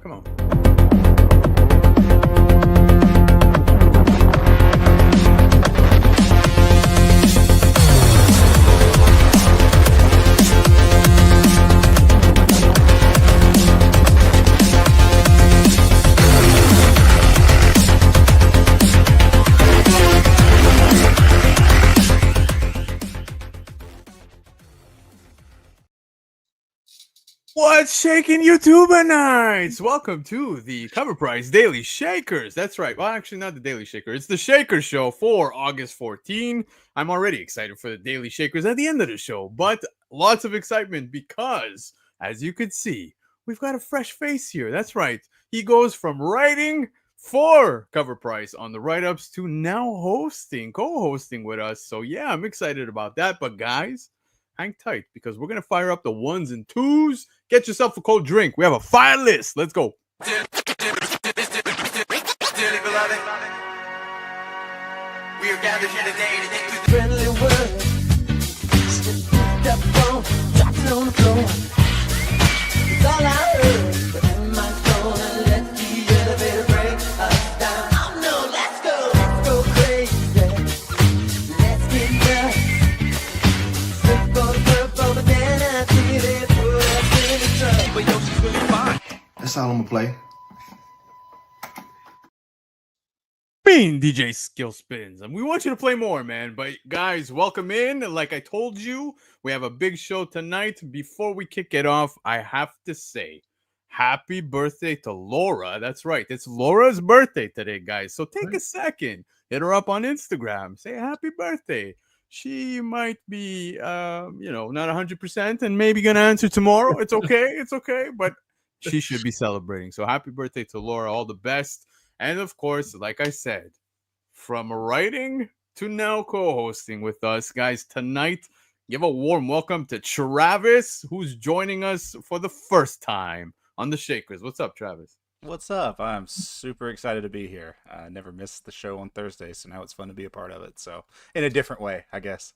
Come on. What's shaking YouTubenites? Welcome to the Cover Price Daily Shakers. That's right. Well, actually, not the Daily Shaker. It's the Shaker Show for August 14. I'm already excited for the Daily Shakers at the end of the show, but lots of excitement because, as you could see, we've got a fresh face here. That's right. He goes from writing for Cover Price on the write-ups to now co-hosting with us. So yeah, I'm excited about that. But guys, hang tight because we're going to fire up the ones and twos. Get yourself a cold drink. We have a fire list. Let's go. We are gathered here today to get through the friendly world. Step on, dropping on the floor. It's all I heard, but am I gonna let the elevator break us down? Oh no, let's go crazy. Let's get nuts. Slip on the purple, but then I feel it put us in the truck. But yo, she's really fine. That's all I'm gonna play. DJ Skill Spins, and we want you to play more, man. But guys, welcome in. Like I told you, we have a big show tonight. Before we kick it off, I have to say happy birthday to Laura. That's right, it's Laura's birthday today, guys. So take a second, hit her up on Instagram, say happy birthday. She might be not 100% and maybe gonna answer tomorrow. It's okay, but she should be celebrating. So happy birthday to Laura, all the best. And of course, like I said, from writing to now co-hosting with us, guys, tonight, give a warm welcome to Travis, who's joining us for the first time on the Shakers. What's up, Travis? What's up? I'm super excited to be here. I never missed the show on Thursday, so now it's fun to be a part of it. So in a different way, I guess.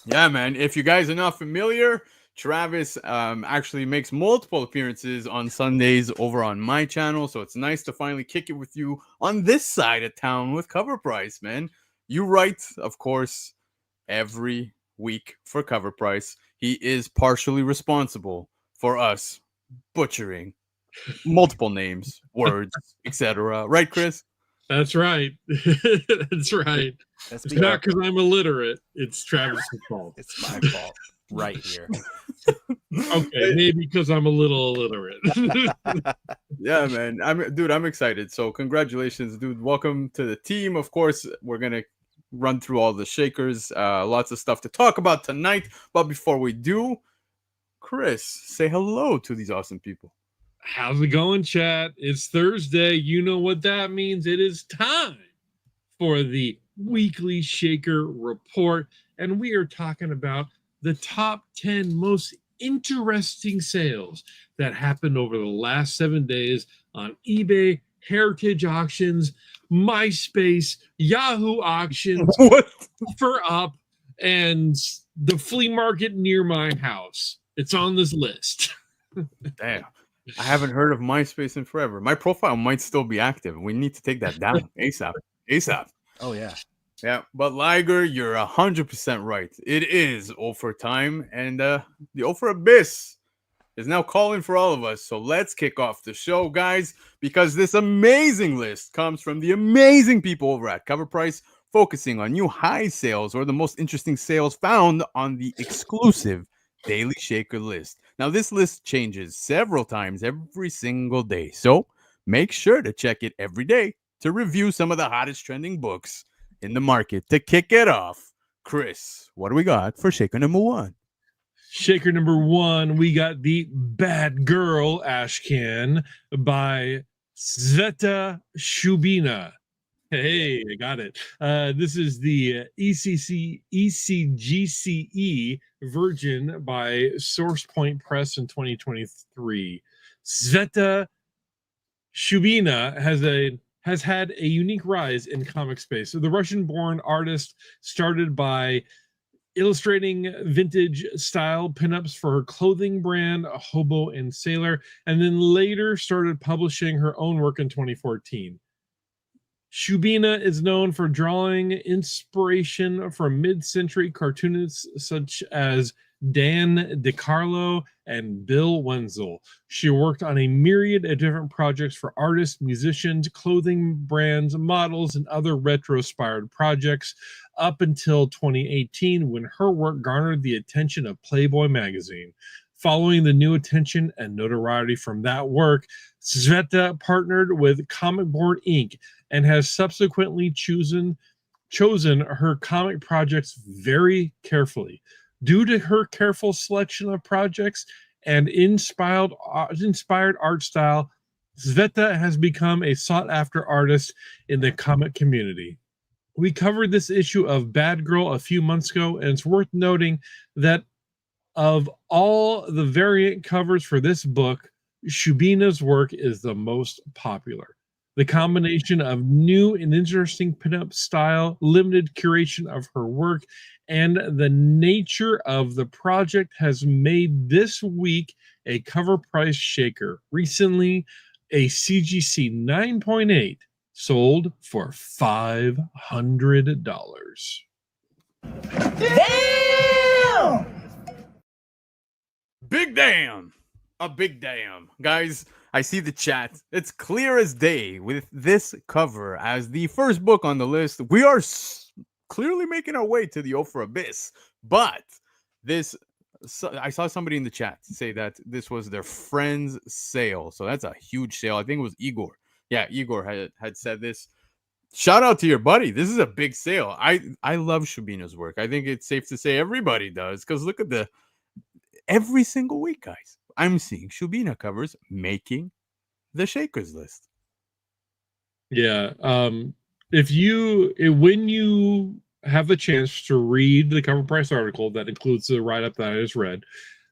Yeah, man. If you guys are not familiar, Travis actually makes multiple appearances on Sundays over on my channel, so it's nice to finally kick it with you on this side of town with Cover Price, man. You write, of course, every week for Cover Price. He is partially responsible for us butchering multiple names, words, etc. Right, Chris? That's right. That's right. Let's It's be not honest. because I'm illiterate. It's Travis's fault. It's my fault right here. Okay, maybe because I'm a little illiterate. Yeah, man. I'm excited. So congratulations, dude. Welcome to the team. Of course, we're gonna run through all the Shakers. Lots of stuff to talk about tonight. But before we do, Chris, say hello to these awesome people. How's it going, chat? It's Thursday. You know what that means. It is time for the weekly Shaker report. And we are talking about the top 10 most interesting sales that happened over the last 7 days on eBay, Heritage Auctions, MySpace, Yahoo Auctions, What? for Up, and the flea market near my house. It's on this list. Damn. I haven't heard of MySpace in forever. My profile might still be active. We need to take that down ASAP. Oh, yeah. Yeah, but Liger, you're 100% right. It is Ofer time, and the Ofer Abyss is now calling for all of us. So let's kick off the show, guys, because this amazing list comes from the amazing people over at Cover Price, focusing on new high sales or the most interesting sales found on the exclusive Daily Shaker list. Now, this list changes several times every single day, so make sure to check it every day to review some of the hottest trending books in the market. To kick it off, Chris, what do we got for Shaker number one? Shaker number one, we got the Bad Girl Ashcan by Zeta Shubina. Hey, I got it. This is the ECGCE version by Source Point Press in 2023. Zeta Shubina has had a unique rise in comic space. So the Russian-born artist started by illustrating vintage style pinups for her clothing brand, Hobo and Sailor, and then later started publishing her own work in 2014. Shubina is known for drawing inspiration from mid-century cartoonists such as Dan DeCarlo and Bill Wenzel. She worked on a myriad of different projects for artists, musicians, clothing brands, models, and other retro-inspired projects up until 2018 when her work garnered the attention of Playboy magazine. Following the new attention and notoriety from that work, Sveta partnered with Comic Board Inc. and has subsequently chosen her comic projects very carefully. Due to her careful selection of projects and inspired art style, Sveta has become a sought-after artist in the comic community. We covered this issue of Bad Girl a few months ago, and it's worth noting that of all the variant covers for this book, Shubina's work is the most popular. The combination of new and interesting pinup style, limited curation of her work, and the nature of the project has made this week a cover price shaker. Recently, a CGC 9.8 sold for $500. Damn! Big damn. A big damn. Guys, I see the chat. It's clear as day with this cover as the first book on the list. We are clearly making our way to the Opher Abyss. But this, I saw somebody in the chat say that this was their friend's sale. So that's a huge sale. I think it was Igor. Yeah, Igor had said this. Shout out to your buddy. This is a big sale. I love Shubina's work. I think it's safe to say everybody does, because look at every single week, guys, I'm seeing Shubina covers making the Shakers list. Yeah. When you have the chance to read the cover price article that includes the write-up that I just read,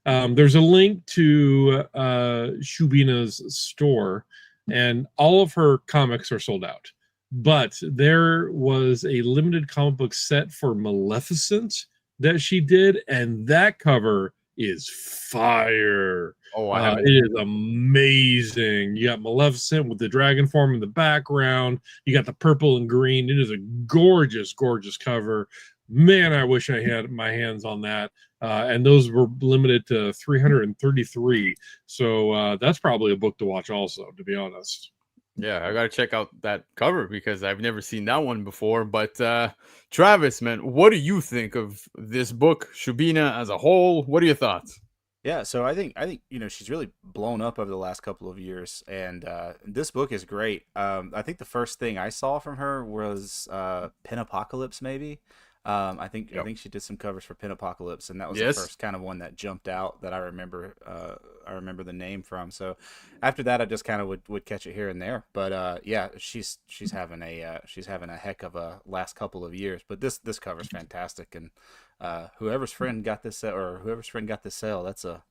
there's a link to Shubina's store, and all of her comics are sold out. But there was a limited comic book set for Maleficent that she did, and that cover is fire. Oh, it is amazing. You got Maleficent with the dragon form in the background. You got the purple and green. It is a gorgeous, gorgeous cover. Man, I wish I had my hands on that. And those were limited to 333. So that's probably a book to watch also, to be honest. Yeah, I got to check out that cover because I've never seen that one before. But Travis, man, what do you think of this book, Shubina, as a whole? What are your thoughts? Yeah, so I think she's really blown up over the last couple of years, and this book is great. I think the first thing I saw from her was Pinapocalypse, maybe. I think she did some covers for Pinapocalypse, and that was the first kind of one that jumped out that I remember. I remember the name from. So after that, I just kind of would catch it here and there. But yeah, she's having a heck of a last couple of years. But this cover's fantastic, and whoever's friend got this sale, that's a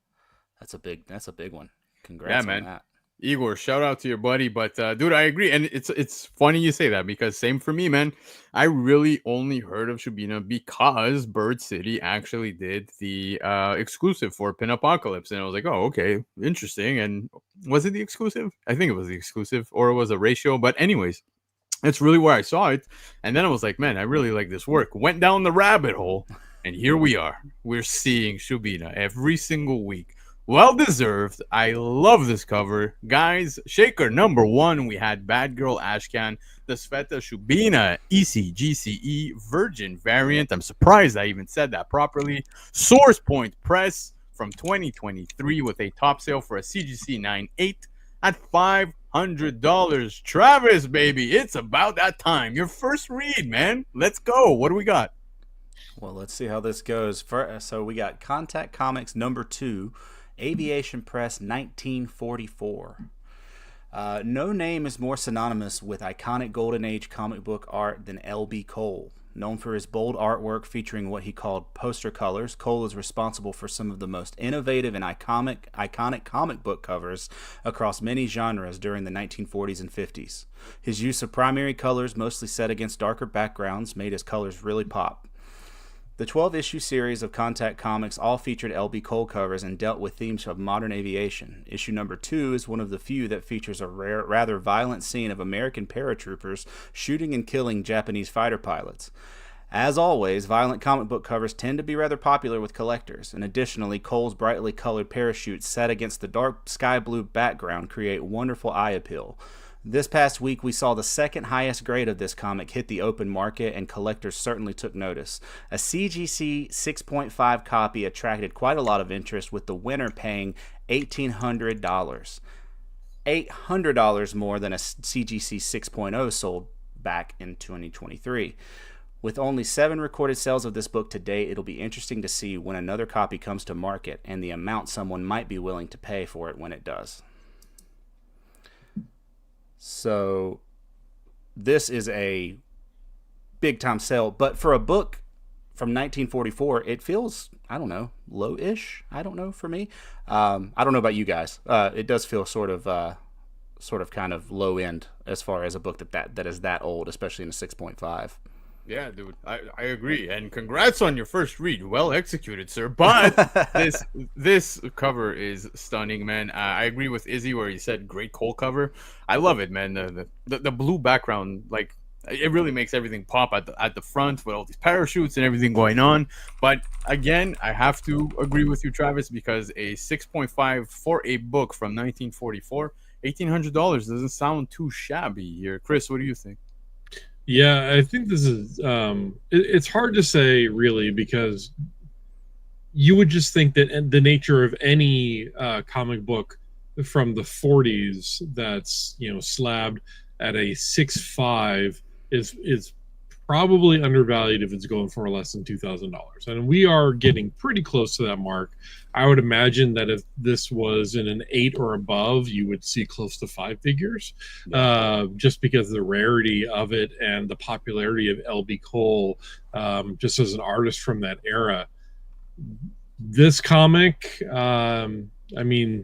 big one. Congrats on that. Igor, shout out to your buddy. But dude, I agree, and it's funny you say that because same for me, man. I really only heard of Shubina because Bird City actually did the exclusive for Pinapocalypse, and I was like, oh, okay, interesting. And was it the exclusive? I think it was the exclusive, or it was a ratio. But anyways, that's really where I saw it, and then I was like, man, I really like this work. Went down the rabbit hole, and here we are. We're seeing Shubina every single week. Well deserved. I love this cover. Guys, Shaker number 1, we had Bad Girl Ashcan, the Sveta Shubina ECGCE Virgin variant. I'm surprised I even said that properly. Source Point Press from 2023 with a top sale for a CGC 9.8 at $500. Travis, baby, it's about that time. Your first read, man. Let's go. What do we got? Well, let's see how this goes. So we got Contact Comics number 2. Aviation Press 1944. No name is more synonymous with iconic Golden Age comic book art than L.B. Cole. Known for his bold artwork featuring what he called poster colors, Cole is responsible for some of the most innovative and iconic comic book covers across many genres during the 1940s and 50s. His use of primary colors, mostly set against darker backgrounds, made his colors really pop. The 12-issue series of Contact Comics all featured LB Cole covers and dealt with themes of modern aviation. Issue number 2 is one of the few that features a rather violent scene of American paratroopers shooting and killing Japanese fighter pilots. As always, violent comic book covers tend to be rather popular with collectors, and additionally, Cole's brightly colored parachutes set against the dark sky blue background create wonderful eye appeal. This past week, we saw the second highest grade of this comic hit the open market, and collectors certainly took notice. A CGC 6.5 copy attracted quite a lot of interest, with the winner paying $1,800. $800 more than a CGC 6.0 sold back in 2023. With only 7 recorded sales of this book to date, it'll be interesting to see when another copy comes to market and the amount someone might be willing to pay for it when it does. So this is a big time sale, but for a book from 1944, it feels, I don't know, low-ish. I don't know, for me. I don't know about you guys. It does feel sort of kind of low end as far as a book that is that old, especially in a 6.5. Yeah, dude, I agree, and congrats on your first read. Well executed, sir. But this cover is stunning, man. I agree with Izzy where he said great Cole cover. I love it, man. The blue background, like, it really makes everything pop at the front with all these parachutes and everything going on. But again, I have to agree with you, Travis, because a 6.5 for a book from 1944, $1,800 doesn't sound too shabby here. Chris, what do you think? Yeah, I think this is it's hard to say really, because you would just think that the nature of any comic book from the 40s that's, you know, slabbed at a 6.5 is probably undervalued if it's going for less than $2,000, and we are getting pretty close to that mark. I would imagine that if this was in an 8 or above, you would see close to 5 figures, just because of the rarity of it and the popularity of LB Cole, just as an artist from that era. This comic, I mean,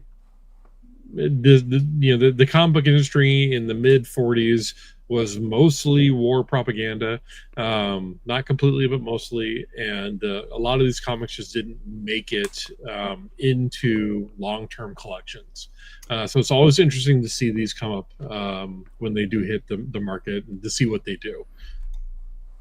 the comic book industry in the mid 40s was mostly war propaganda, not completely, but mostly, and a lot of these comics just didn't make it into long-term collections. So it's always interesting to see these come up when they do hit the market, and to see what they do.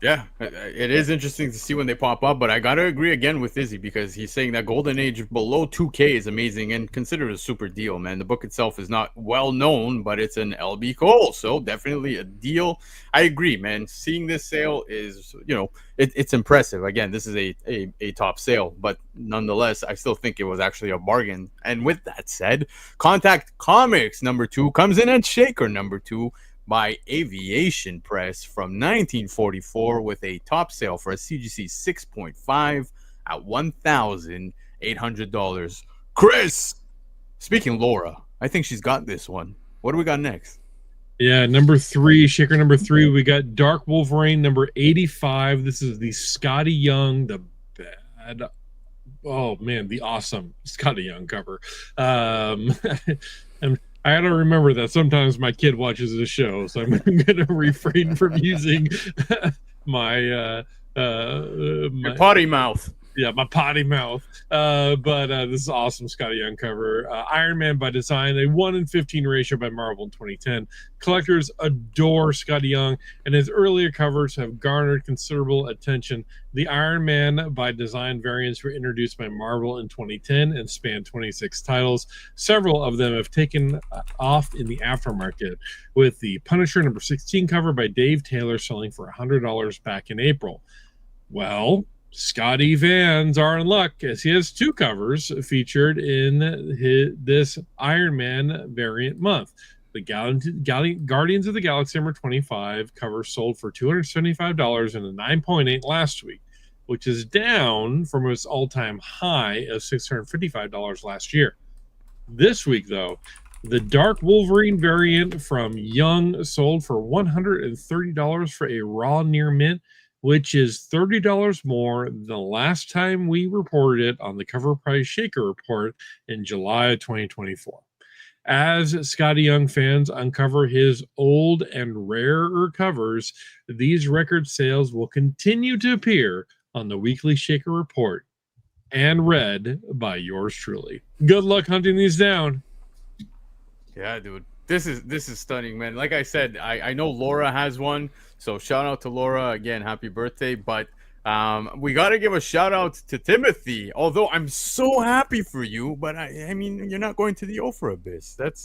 Yeah, it is interesting to see when they pop up, but I gotta agree again with Izzy, because he's saying that Golden Age below 2K is amazing and considered a super deal, man. The book itself is not well known, but it's an LB Cole, so definitely a deal. I agree, man. Seeing this sale is, you know, it's impressive. Again, this is a top sale, but nonetheless, I still think it was actually a bargain. And with that said, Contact Comics number 2 comes in at Shaker number 2 by Aviation Press from 1944 with a top sale for a CGC 6.5 at $1,800. Chris, speaking Laura, I think she's got this one. What do we got next? Yeah, number 3, Shaker number 3, we got Dark Wolverine number 85. This is the Scotty Young, the awesome Scotty Young cover. And I gotta remember that sometimes my kid watches the show, so I'm gonna refrain from using my potty mouth. Yeah, my potty mouth. But this is awesome Scotty Young cover. Iron Man by design, a 1-in-15 ratio by Marvel in 2010. Collectors adore Scotty Young, and his earlier covers have garnered considerable attention. The Iron Man by design variants were introduced by Marvel in 2010 and spanned 26 titles. Several of them have taken off in the aftermarket, with the Punisher number 16 cover by Dave Taylor selling for $100 back in April. Well, Scotty fans are in luck, as he has 2 covers featured in this Iron Man variant month. The Guardians of the Galaxy number 25 cover sold for $275 and a 9.8 last week, which is down from its all-time high of $655 last year. This week, though, the Dark Wolverine variant from Young sold for $130 for a raw near mint, which is $30 more than the last time we reported it on the Cover Price Shaker report in July of 2024. As Scotty Young fans uncover his old and rarer covers, these record sales will continue to appear on the Weekly Shaker Report and read by yours truly. Good luck hunting these down. Yeah, dude. This is stunning, man. Like I said, I know Laura has one, so shout out to Laura again. Happy birthday! But we got to give a shout out to Timothy. Although I'm so happy for you, but I mean, you're not going to the Opera Abyss. That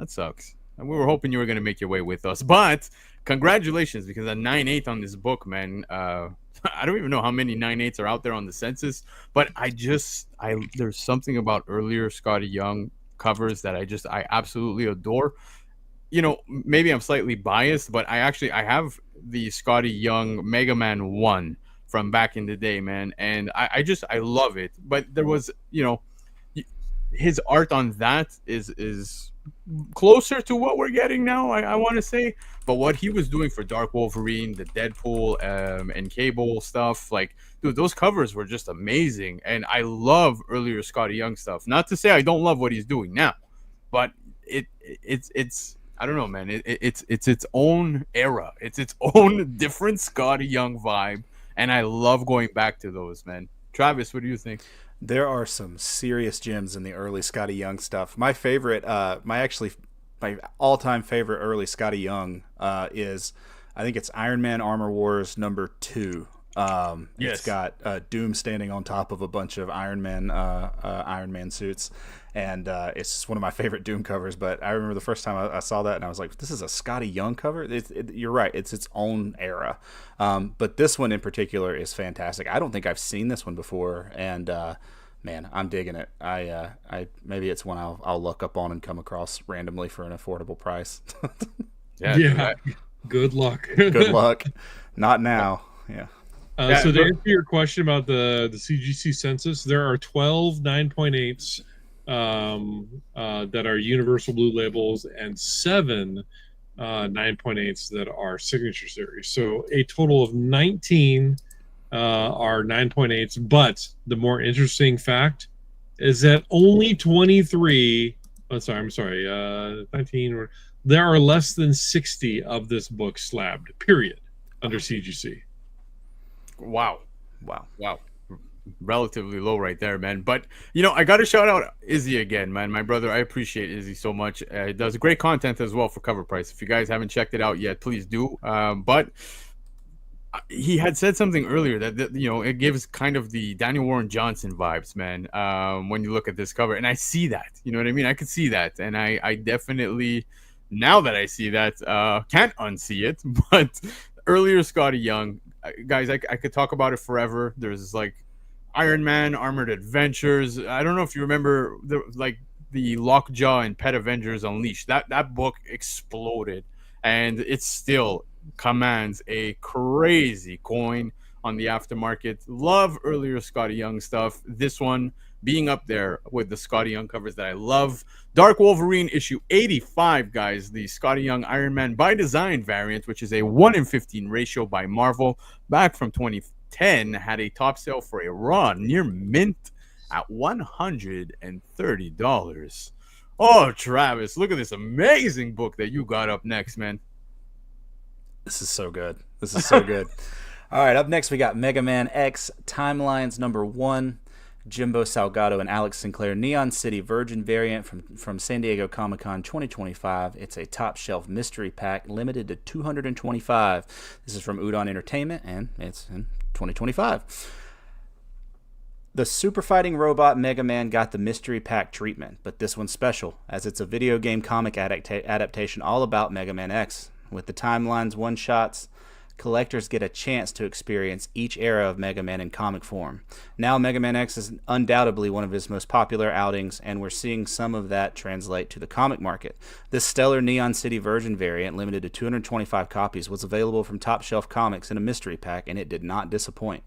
sucks. And we were hoping you were going to make your way with us. But congratulations, because a 9.8 on this book, man. I don't even know how many 9.8s are out there on the census, but there's something about earlier Scotty Young covers that I absolutely adore. You know, maybe I'm slightly biased, but I have the Scotty Young Mega Man 1 from back in the day, man, and I love it. But there was, you know, his art on that is closer to what we're getting now, I want to say. But what he was doing for Dark Wolverine, the Deadpool and Cable stuff, like, dude, those covers were just amazing. And I love earlier Scotty Young stuff. Not to say I don't love what he's doing now, but it's I don't know, man. It's its own era. It's its own different Scotty Young vibe, and I love going back to those, man. Travis, what do you think? There are some serious gems in the early Scotty Young stuff. My favorite, my all-time favorite early Scotty Young is, I think it's Iron Man Armor Wars #2. Yes. It's got Doom standing on top of a bunch of Iron Man suits, and it's just one of my favorite Doom covers. But I remember the first time I saw that, and I was like, "This is a Scotty Young cover." You're right; it's its own era. But this one in particular is fantastic. I don't think I've seen this one before, and man, I'm digging it. I maybe it's one I'll look up on and come across randomly for an affordable price. Yeah. Good luck. Good luck. Not now. Yeah. So to answer your question about the CGC census, there are 12 9.8s that are universal blue labels and 7 9.8s that are signature series. So a total of 19 are 9.8s. But the more interesting fact is that only 23. Oh, sorry, I'm sorry. 19. There are less than 60 of this book slabbed. Period. Under CGC. Wow. Relatively low right there, man. But, you know, I got to shout out Izzy again, man. My brother, I appreciate Izzy so much. He does great content as well for Cover Price. If you guys haven't checked it out yet, please do. But he had said something earlier that, you know, it gives kind of the Daniel Warren Johnson vibes, man, when you look at this cover. And I see that. You know what I mean? I could see that. And I definitely, now that I see that, can't unsee it. But earlier Scotty Young, guys, I could talk about it forever. There's like Iron Man Armored Adventures. I don't know if you remember the Lockjaw and Pet Avengers Unleashed. That book exploded, and it still commands a crazy coin on the aftermarket. Love earlier Scotty Young stuff. This one being up there with the Scotty Young covers that I love. Dark Wolverine issue 85, guys. The Scotty Young Iron Man by Design variant, which is a 1-in-15 ratio by Marvel. Back from 2010, had a top sale for a raw near mint at $130. Oh, Travis, look at this amazing book that you got up next, man. This is so good. All right, up next we got Mega Man X Timelines #1. Jimbo Salgado and Alex Sinclair Neon City Virgin variant from San Diego Comic-Con 2025. It's a top shelf mystery pack limited to 225. This is from Udon Entertainment, and it's in 2025. The super fighting robot Mega Man got the mystery pack treatment, but this one's special as it's a video game comic adaptation all about Mega Man X. With the Timelines one-shots, collectors get a chance to experience each era of Mega Man in comic form. Now Mega Man X is undoubtedly one of his most popular outings, and we're seeing some of that translate to the comic market. This stellar Neon City Virgin variant, limited to 225 copies, was available from Top Shelf Comics in a mystery pack, and it did not disappoint.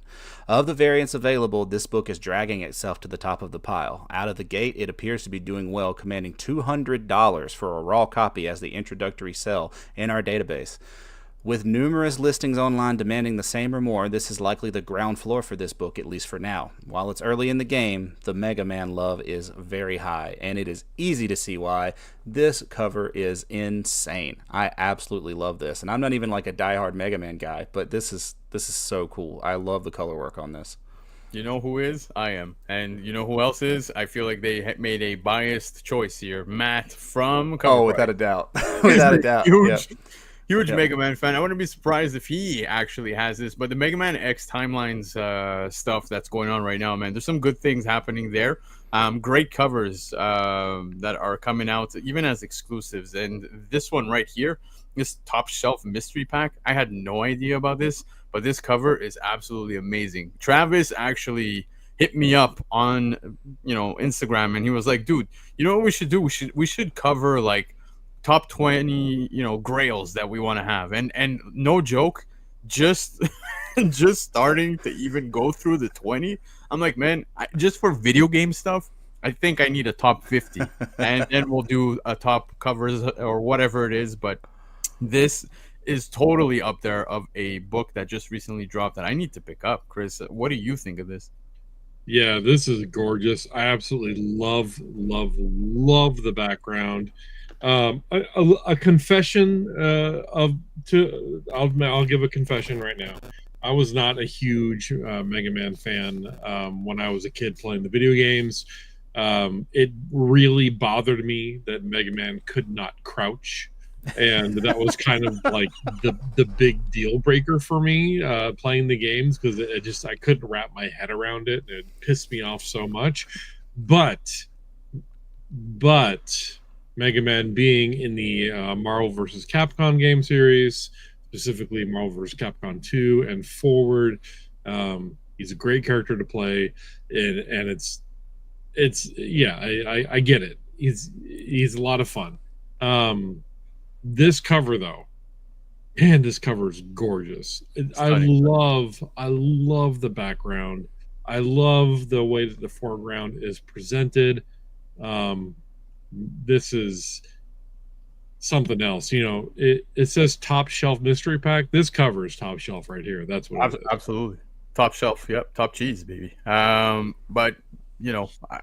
Of the variants available, this book is dragging itself to the top of the pile. Out of the gate, it appears to be doing well, commanding $200 for a raw copy as the introductory sell in our database. With numerous listings online demanding the same or more, this is likely the ground floor for this book, at least for now. While it's early in the game, the Mega Man love is very high, and it is easy to see why. This cover is insane. I absolutely love this, and I'm not even like a diehard Mega Man guy, but this is so cool. I love the color work on this. You know who is? I am. And you know who else is? I feel like they made a biased choice here. Matt from Cover without a doubt. Without a doubt. Huge Mega Man fan. I wouldn't be surprised if he actually has this. But the Mega Man X Timelines stuff that's going on right now, man, there's some good things happening there. Great covers that are coming out, even as exclusives. And this one right here, this top shelf mystery pack, I had no idea about this, but this cover is absolutely amazing. Travis actually hit me up on Instagram, and he was like, dude, you know what we should do? We should cover like top 20 grails that we want to have. And no joke, just just starting to even go through the 20, I'm like, man, just for video game stuff, I think I need a top 50, and then we'll do a top covers or whatever it is. But this is totally up there of a book that just recently dropped that I need to pick up. Chris, what do you think of this? Yeah, this is gorgeous. I absolutely love the background. A confession I'll give a confession right now. I was not a huge Mega Man fan when I was a kid playing the video games. It really bothered me that Mega Man could not crouch, and that was kind of like the big deal breaker for me playing the games, because I couldn't wrap my head around it. It pissed me off so much. But Mega Man being in the Marvel vs. Capcom game series, specifically Marvel vs. Capcom 2 and forward, he's a great character to play, and I get it. He's a lot of fun. This cover though, and this cover is gorgeous. I love the background. I love the way that the foreground is presented. This is something else. It says top shelf mystery pack. This cover is top shelf right here. That's what it is. Absolutely top shelf. Yep, top cheese, baby. But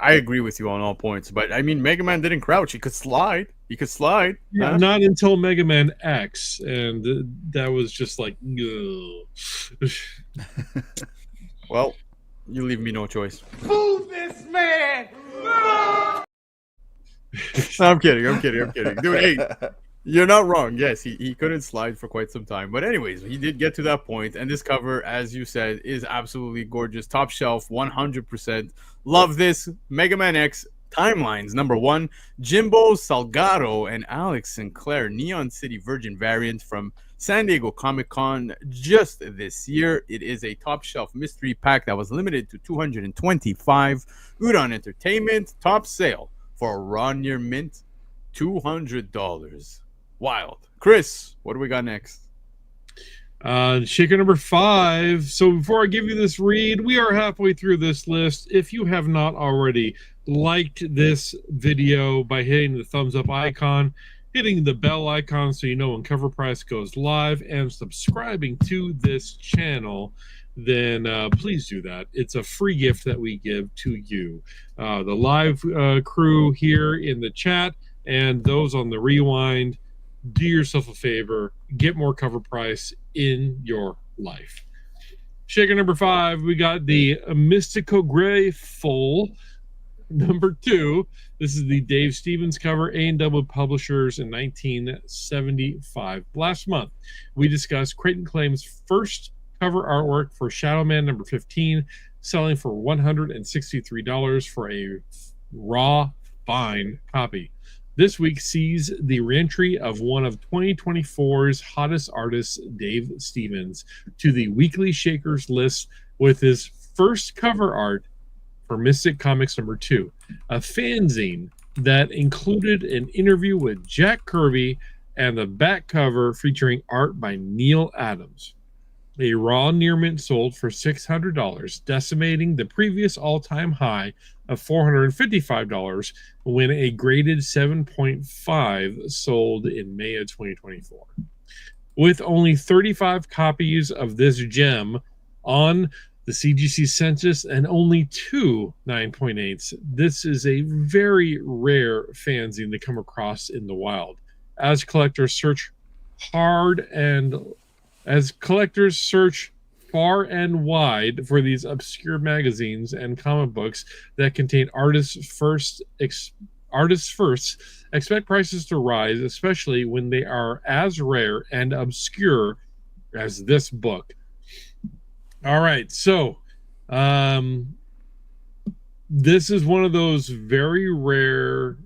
I agree with you on all points. But I mean, Mega Man didn't crouch. He could slide. Yeah, not until Mega Man X, and that was just like, ugh. Well, you leave me no choice. Fool this man! No, I'm kidding. Dude, hey, you're not wrong. Yes, he couldn't slide for quite some time. But anyways, he did get to that point. And this cover, as you said, is absolutely gorgeous. Top shelf, 100%. Love this. Mega Man X Timelines, #1. Jimbo Salgado and Alex Sinclair Neon City Virgin variant from San Diego Comic-Con just this year. It is a top shelf mystery pack that was limited to 225. Udon Entertainment, top sale for a raw near mint, $200. Wild. Chris, what do we got next? Shaker #5. So before I give you this read, we are halfway through this list. If you have not already liked this video by hitting the thumbs up icon, hitting the bell icon so you know when Cover Price goes live, and subscribing to this channel, then please do that. It's a free gift that we give to you. The live crew here in the chat and those on the rewind, do yourself a favor, get more Cover Price in your life. Shaker #5, we got the Mystico Gray Full. #2, this is the Dave Stevens cover, A&W Publishers in 1975. Last month, we discussed Creighton Claim's first cover artwork for Shadow Man #15, selling for $163 for a raw, fine copy. This week sees the reentry of one of 2024's hottest artists, Dave Stevens, to the Weekly Shakers list with his first cover art for Mystic Comics #2, a fanzine that included an interview with Jack Kirby and the back cover featuring art by Neil Adams. A raw near mint sold for $600, decimating the previous all-time high of $455 when a graded 7.5 sold in May of 2024. with only 35 copies of this gem on the CGC census and only 2 9.8s. This is a very rare fanzine to come across in the wild. As collectors search far and wide for these obscure magazines and comic books that contain artists first, expect prices to rise, especially when they are as rare and obscure as this book. All right, so this is one of those very rare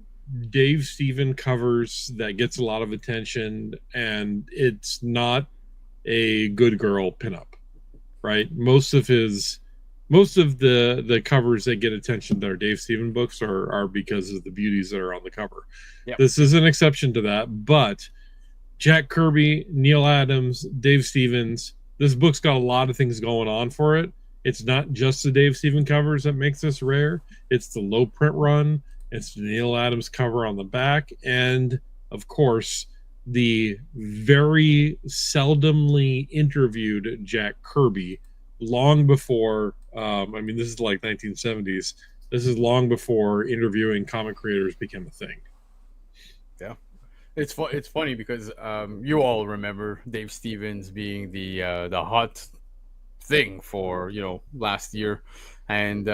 Dave Stevens covers that gets a lot of attention, and it's not a good girl pinup, right? Most of the covers that get attention that are Dave Stevens books are because of the beauties that are on the cover. Yep. This is an exception to that, but Jack Kirby, Neil Adams, Dave Stevens, this book's got a lot of things going on for it. It's not just the Dave Stevens covers that makes this rare. It's the low print run. It's the Neil Adams cover on the back. And, of course, the very seldomly interviewed Jack Kirby long before, this is like 1970s. This is long before interviewing comic creators became a thing. Yeah. It's funny because you all remember Dave Stevens being the hot thing for last year, and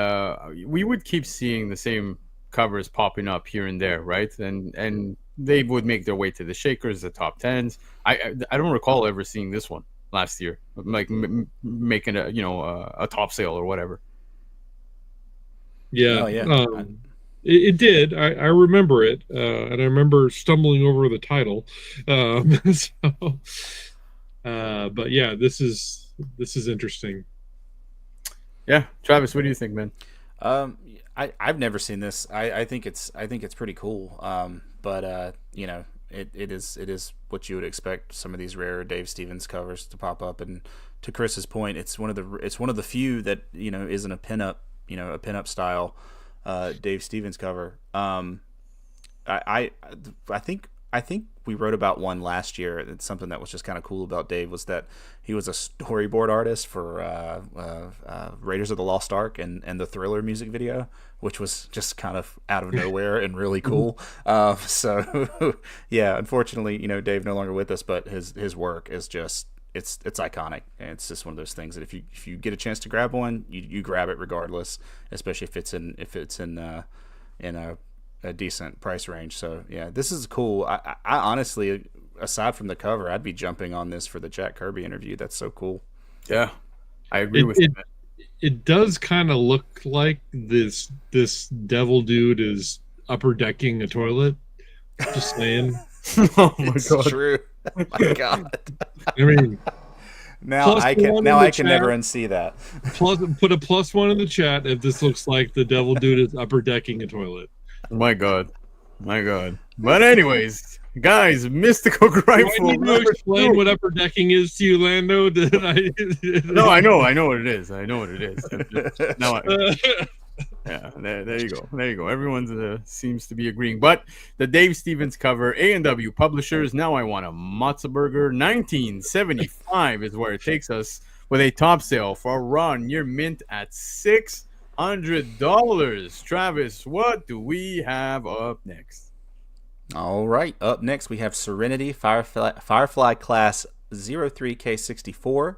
we would keep seeing the same covers popping up here and there, right? And they would make their way to the Shakers, the top tens. I don't recall ever seeing this one last year, like making a top sale or whatever. Yeah. Oh, yeah. It did. I remember it, and I remember stumbling over the title. But yeah, this is interesting. Yeah, Travis, what do you think, man? I've never seen this. I think it's pretty cool. But it is what you would expect. Some of these rare Dave Stevens covers to pop up, and to Chris's point, it's one of the few that isn't a pinup style Dave Stevens cover. I think we wrote about one last year. It's something that was just kind of cool about Dave was that he was a storyboard artist for Raiders of the Lost Ark and the Thriller music video, which was just kind of out of nowhere and really cool. So yeah, unfortunately, Dave no longer with us, but his work is just it's iconic, and it's just one of those things that if you get a chance to grab one, you grab it regardless, especially if it's in a decent price range. So yeah, this is cool. I honestly, aside from the cover, I'd be jumping on this for the Jack Kirby interview. That's so cool. Yeah, I agree with you. It does kind of look like this devil dude is upper decking a toilet. Just saying. Oh my it's god, true. Oh my god. I mean, now I can never unsee that. Put a +1 in the chat if this looks like the devil dude is upper decking a toilet. My god. But anyways, guys, Mystical Rifle. Do I need to explain what upper decking is to you, Lando? No, I know what it is. Yeah, there you go. Everyone seems to be agreeing. But the Dave Stevens cover, A&W Publishers. Now I want a Matzo Burger. 1975 is where it takes us with a top sale for a raw near mint at $600. Travis, what do we have up next? All right, up next we have Serenity Firefly Class 03K64.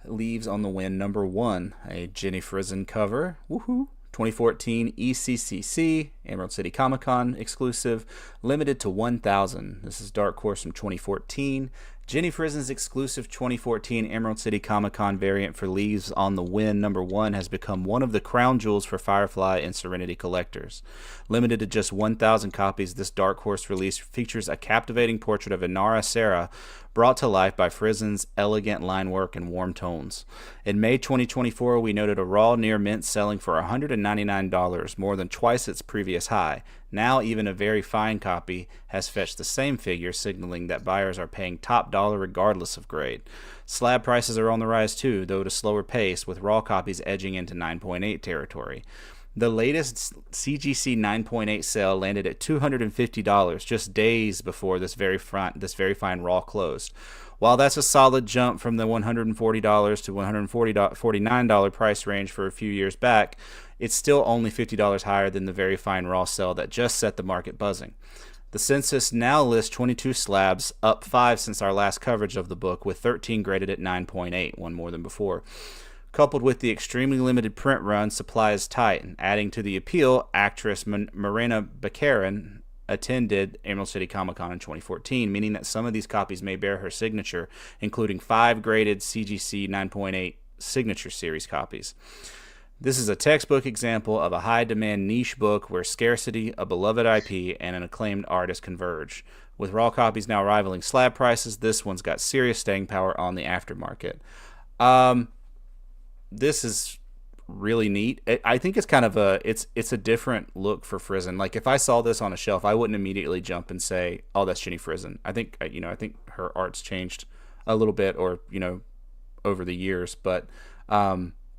Leaves on the Wind #1, a Jenny Frison cover. Woohoo! 2014 ECCC, Emerald City Comic Con exclusive, limited to 1,000. This is Dark Horse from 2014. Jenny Frison's exclusive 2014 Emerald City Comic Con variant for Leaves on the Wind #1 has become one of the crown jewels for Firefly and Serenity collectors. Limited to just 1,000 copies, this Dark Horse release features a captivating portrait of Inara Serra, brought to life by Frison's elegant line work and warm tones. In May 2024, we noted a raw near mint selling for $199, more than twice its previous high. Now, even a very fine copy has fetched the same figure, signaling that buyers are paying top dollar regardless of grade. Slab prices are on the rise too, though at a slower pace, with raw copies edging into 9.8 territory. The latest CGC 9.8 sale landed at $250 just days before this very fine Raw closed. While that's a solid jump from the $140 to $149 price range for a few years back, it's still only $50 higher than the very fine Raw sale that just set the market buzzing. The census now lists 22 slabs, up 5 since our last coverage of the book, with 13 graded at 9.8, one more than before. Coupled with the extremely limited print run, supply is tight. Adding to the appeal, actress Morena Baccarin attended Emerald City Comic Con in 2014, meaning that some of these copies may bear her signature, including 5 graded CGC 9.8 signature series copies. This is a textbook example of a high-demand niche book where scarcity, a beloved IP, and an acclaimed artist converge. With Raw copies now rivaling slab prices, this one's got serious staying power on the aftermarket. This is really neat. I think it's kind of it's a different look for Frison. Like, if I saw this on a shelf, I wouldn't immediately jump and say, "Oh, that's Jenny Frison." I think her art's changed a little bit, or over the years, but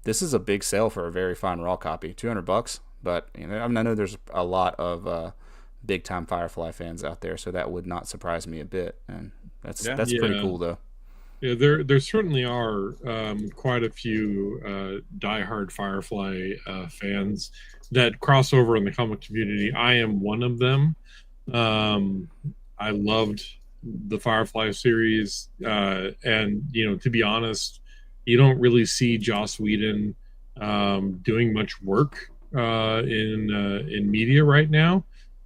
this is a big sale for a very fine Raw copy, $200. But I know there's a lot of big time Firefly fans out there, so that would not surprise me a bit. And that's pretty cool, though. Yeah, there certainly are quite a few diehard Firefly fans that cross over in the comic community. I am one of them. I loved the Firefly series, and to be honest, you don't really see Joss Whedon doing much work in media right now.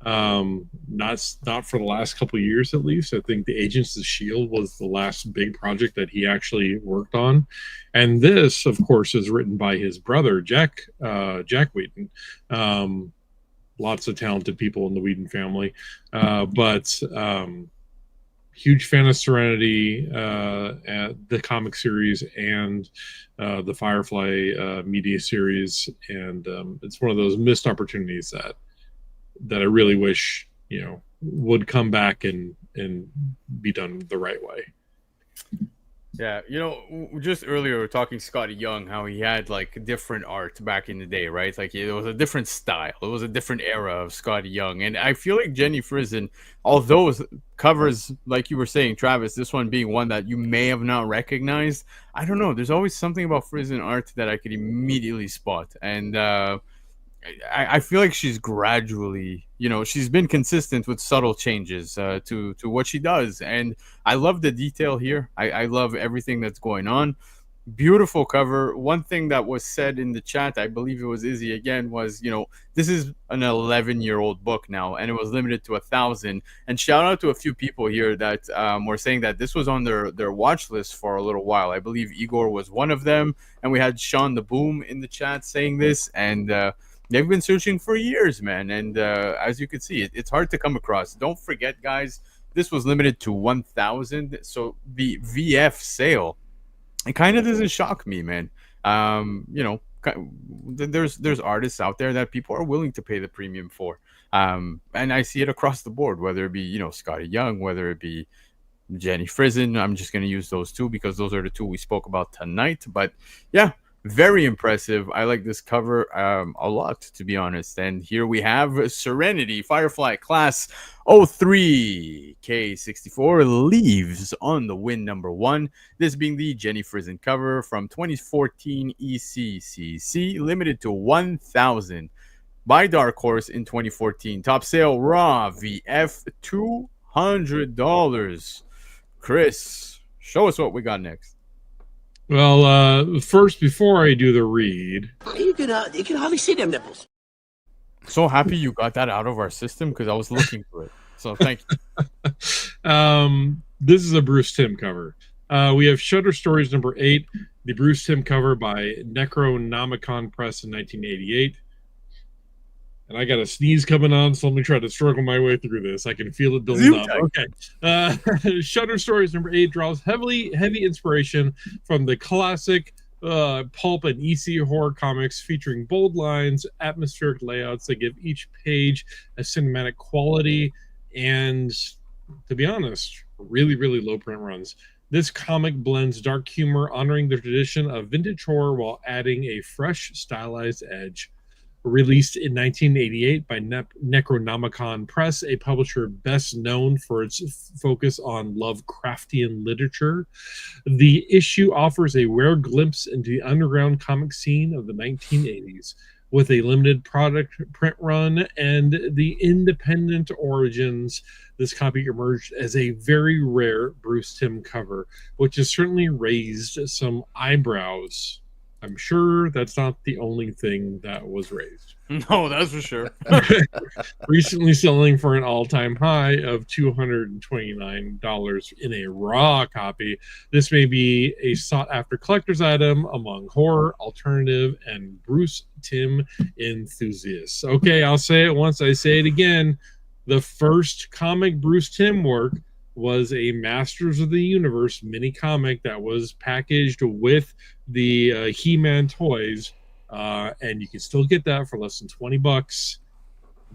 Not for the last couple of years, at least. I think the Agents of S.H.I.E.L.D. was the last big project that he actually worked on, and this, of course, is written by his brother Jack Whedon. Lots of talented people in the Whedon family, but huge fan of Serenity, the comic series, and the Firefly media series, and it's one of those missed opportunities that I really wish would come back and be done the right way. Yeah, just earlier we were talking Scotty Young, how he had like different art back in the day, right? Like it was a different style, it was a different era of Scotty Young, and I feel like Jenny Frison, although covers, like you were saying, Travis, this one being one that you may have not recognized, I don't know. There's always something about Frison art that I could immediately spot, and I feel like she's gradually, she's been consistent with subtle changes to what she does. And I love the detail here. I love everything that's going on. Beautiful cover. One thing that was said in the chat, I believe it was Izzy again, was, this is an 11-year-old book now, and it was limited to 1,000. And shout out to a few people here that were saying that this was on their watch list for a little while. I believe Igor was one of them. And we had Sean the Boom in the chat saying this. And they've been searching for years, man. And as you can see, it's hard to come across. Don't forget, guys, this was limited to 1,000. So the VF sale, it kind of doesn't shock me, man. There's artists out there that people are willing to pay the premium for. And I see it across the board, whether it be, Scotty Young, whether it be Jenny Frison. I'm just going to use those two because those are the two we spoke about tonight. But yeah, very impressive. I like this cover a lot, to be honest. And here we have Serenity, Firefly Class 03K64 leaves on the win number 1. This being the Jenny Frison cover from 2014 ECCC, limited to 1,000 by Dark Horse in 2014. Top sale Raw VF $200. Chris, show us what we got next. Well, first, before I do the read, you can hardly see them nipples. So happy you got that out of our system because I was looking for it. So thank you. This is a Bruce Timm cover. We have Shudder Stories number 8, the Bruce Timm cover by Necronomicon Press in 1988. And I got a sneeze coming on, so let me try to struggle my way through this. I can feel it building up. Okay. Shudder Stories number 8 draws heavy inspiration from the classic pulp and EC horror comics, featuring bold lines, atmospheric layouts that give each page a cinematic quality, and, to be honest, really, really low print runs. This comic blends dark humor, honoring the tradition of vintage horror while adding a fresh, stylized edge. Released in 1988 by Necronomicon Press, a publisher best known for its focus on Lovecraftian literature. The issue offers a rare glimpse into the underground comic scene of the 1980s. With a limited product print run and the independent origins, this copy emerged as a very rare Bruce Timm cover, which has certainly raised some eyebrows. I'm sure that's not the only thing that was raised. No, that's for sure. Recently selling for an all-time high of $229 in a raw copy. This may be a sought-after collector's item among horror, alternative, and Bruce Timm enthusiasts. Okay, I'll say it once, I say it again. The first comic Bruce Timm work was a Masters of the Universe mini comic that was packaged with the He-Man toys, and you can still get that for less than $20.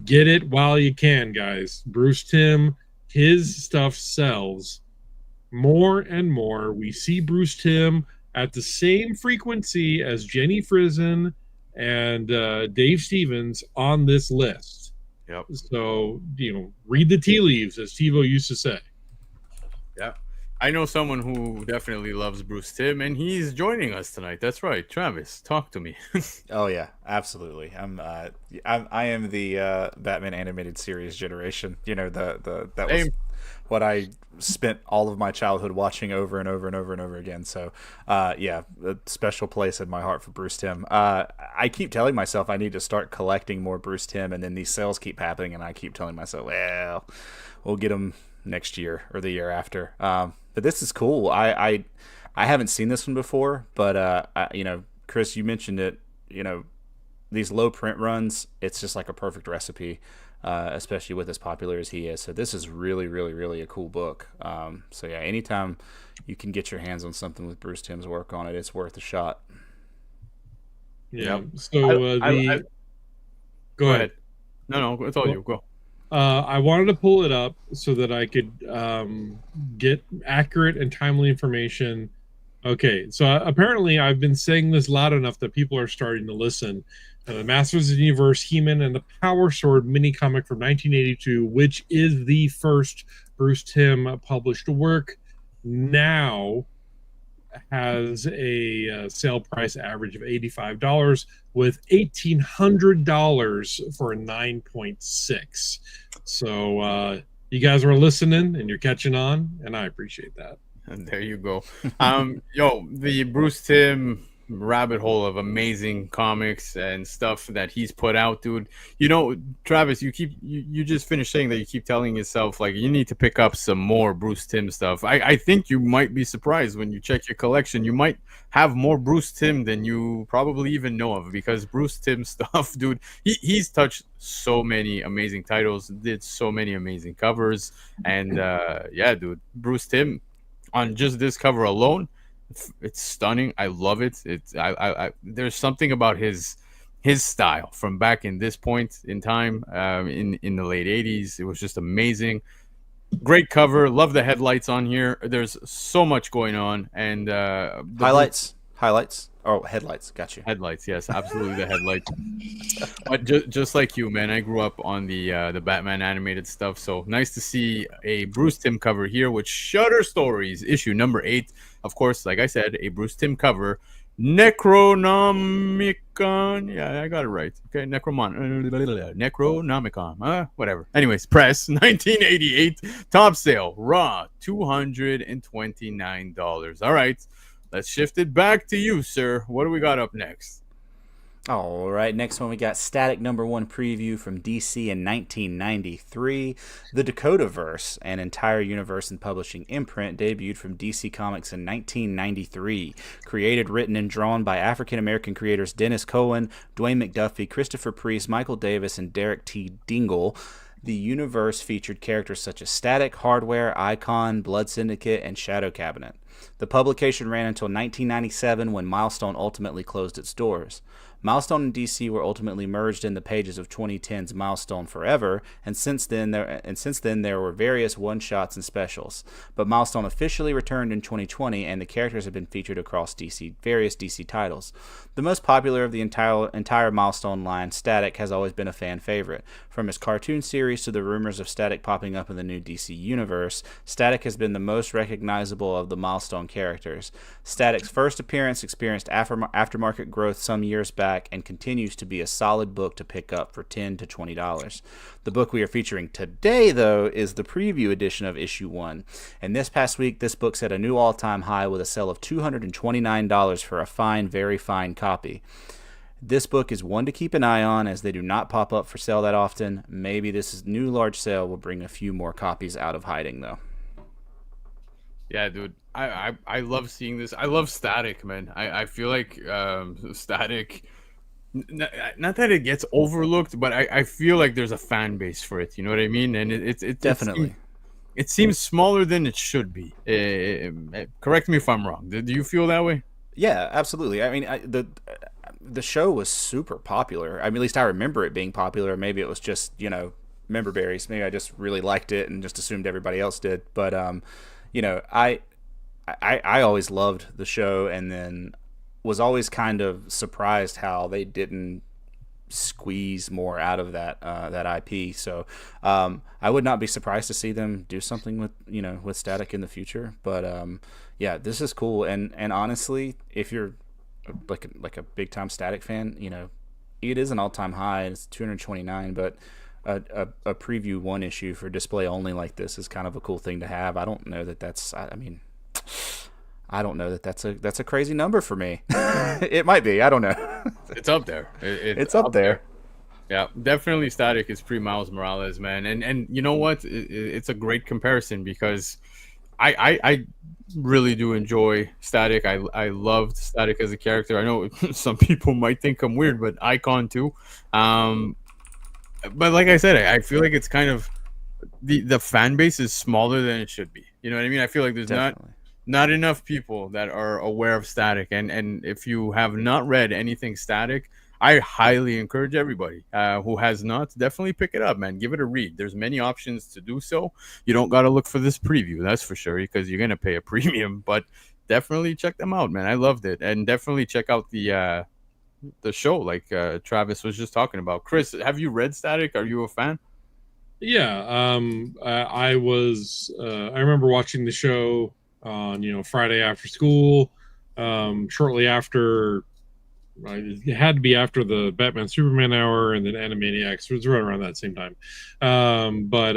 Get it while you can, guys. Bruce Timm, his stuff sells more and more. We see Bruce Timm at the same frequency as Jenny Frison and Dave Stevens on this list. Yep. So, read the tea leaves, as TiVo used to say. Yeah. I know someone who definitely loves Bruce Timm, and he's joining us tonight. That's right. Travis, talk to me. Oh yeah, absolutely. I am the Batman animated series generation. That was Same. what I spent all of my childhood watching over and over and over and over again. So yeah, a special place in my heart for Bruce Timm. I keep telling myself I need to start collecting more Bruce Timm, and then these sales keep happening, and I keep telling myself, well, we'll get them next year or the year after. But this is cool. I haven't seen this one before, but Chris, you mentioned it. These low print runs, it's just like a perfect recipe, especially with as popular as he is. So this is really, really, really a cool book. So yeah, anytime you can get your hands on something with Bruce Timm's work on it, it's worth a shot. Yeah. Yep. So go ahead. No, it's all you. Go. I wanted to pull it up so that I could get accurate and timely information. Okay, so apparently I've been saying this loud enough that people are starting to listen. The Masters of the Universe He-Man and the Power Sword mini comic from 1982, which is the first Bruce Timm published work, now has a sale price average of $85 with $1,800 for a 9.6. So you guys are listening and you're catching on, and I appreciate that. And there you go. The Bruce Timm rabbit hole of amazing comics and stuff that he's put out, dude. Travis, you just finished saying that you keep telling yourself like you need to pick up some more Bruce Timm stuff. I think you might be surprised when you check your collection. You might have more Bruce Timm than you probably even know of, because Bruce Timm stuff, dude, he's touched so many amazing titles, did so many amazing covers, and yeah, dude, Bruce Timm on just this cover alone, it's stunning. I love it. There's something about his style from back in this point in time, in the late 80s. It was just amazing. Great cover. Love the headlights on here. There's so much going on, and Highlights. Oh, headlights. Got you. Headlights, yes, absolutely, the headlights. But just like you, man, I grew up on the Batman animated stuff, so nice to see a Bruce Timm cover here with Shudder Stories, issue number 8. Of course, like I said, a Bruce Timm cover. Necronomicon. Yeah, I got it right. Okay, Necronomicon. Whatever. Anyways, press 1988. Top sale. Raw $229. All right. Let's shift it back to you, sir. What do we got up next? All right, next one we got Static #1 preview from DC in 1993. The Dakotaverse, an entire universe and publishing imprint, debuted from DC Comics in 1993. Created, written, and drawn by African-American creators Dennis Cohen, Dwayne McDuffie, Christopher Priest, Michael Davis, and Derek T. Dingle. The universe featured characters such as Static, Hardware, Icon, Blood Syndicate, and Shadow Cabinet. The publication ran until 1997 when Milestone ultimately closed its doors. Milestone and DC were ultimately merged in the pages of 2010's Milestone Forever, and since then there were various one-shots and specials. But Milestone officially returned in 2020, and the characters have been featured across various DC titles. The most popular of the entire Milestone line, Static, has always been a fan favorite. From his cartoon series to the rumors of Static popping up in the new DC universe, Static has been the most recognizable of the Milestone characters. Static's first appearance experienced aftermarket growth some years back and continues to be a solid book to pick up for $10 to $20. The book we are featuring today, though, is the preview edition of issue 1. And this past week, this book set a new all-time high with a sale of $229 for a fine, very fine copy. This book is one to keep an eye on, as they do not pop up for sale that often. Maybe this new large sale will bring a few more copies out of hiding, though. Yeah, dude. I love seeing this. I love Static, man. I feel like Static, not that it gets overlooked, but I feel like there's a fan base for it. You know what I mean? And it Definitely. It seems smaller than it should be. Correct me if I'm wrong. Do you feel that way? Yeah, absolutely. I mean, the show was super popular. I mean, at least I remember it being popular. Maybe it was just, member berries. Maybe I just really liked it and just assumed everybody else did. But I always loved the show, and then was always kind of surprised how they didn't squeeze more out of that IP. So I would not be surprised to see them do something with Static in the future. But yeah, this is cool. And honestly, if you're like a big time Static fan, it is an all time high. It's $229, but a preview one issue for display only like this is kind of a cool thing to have. I don't know that that's. I don't know that that's a crazy number for me. It might be. I don't know. It's up there. It's up there. Yeah, definitely Static is pre-Miles Morales, man. And you know what? It's a great comparison because I really do enjoy Static. I loved Static as a character. I know some people might think I'm weird, but Icon too. But like I said, I feel like it's kind of the fan base is smaller than it should be. You know what I mean? I feel like there's not enough people that are aware of Static, and if you have not read anything Static, I highly encourage everybody who has not, definitely pick it up, man. Give it a read. There's many options to do so. You don't got to look for this preview, that's for sure, because you're gonna pay a premium. But definitely check them out, man. I loved it, and definitely check out the show, like Travis was just talking about. Chris, have you read Static? Are you a fan? Yeah, I was. I remember watching the show on Friday after school, shortly after. It had to be after the Batman Superman hour, and then Animaniacs. It was right around that same time. But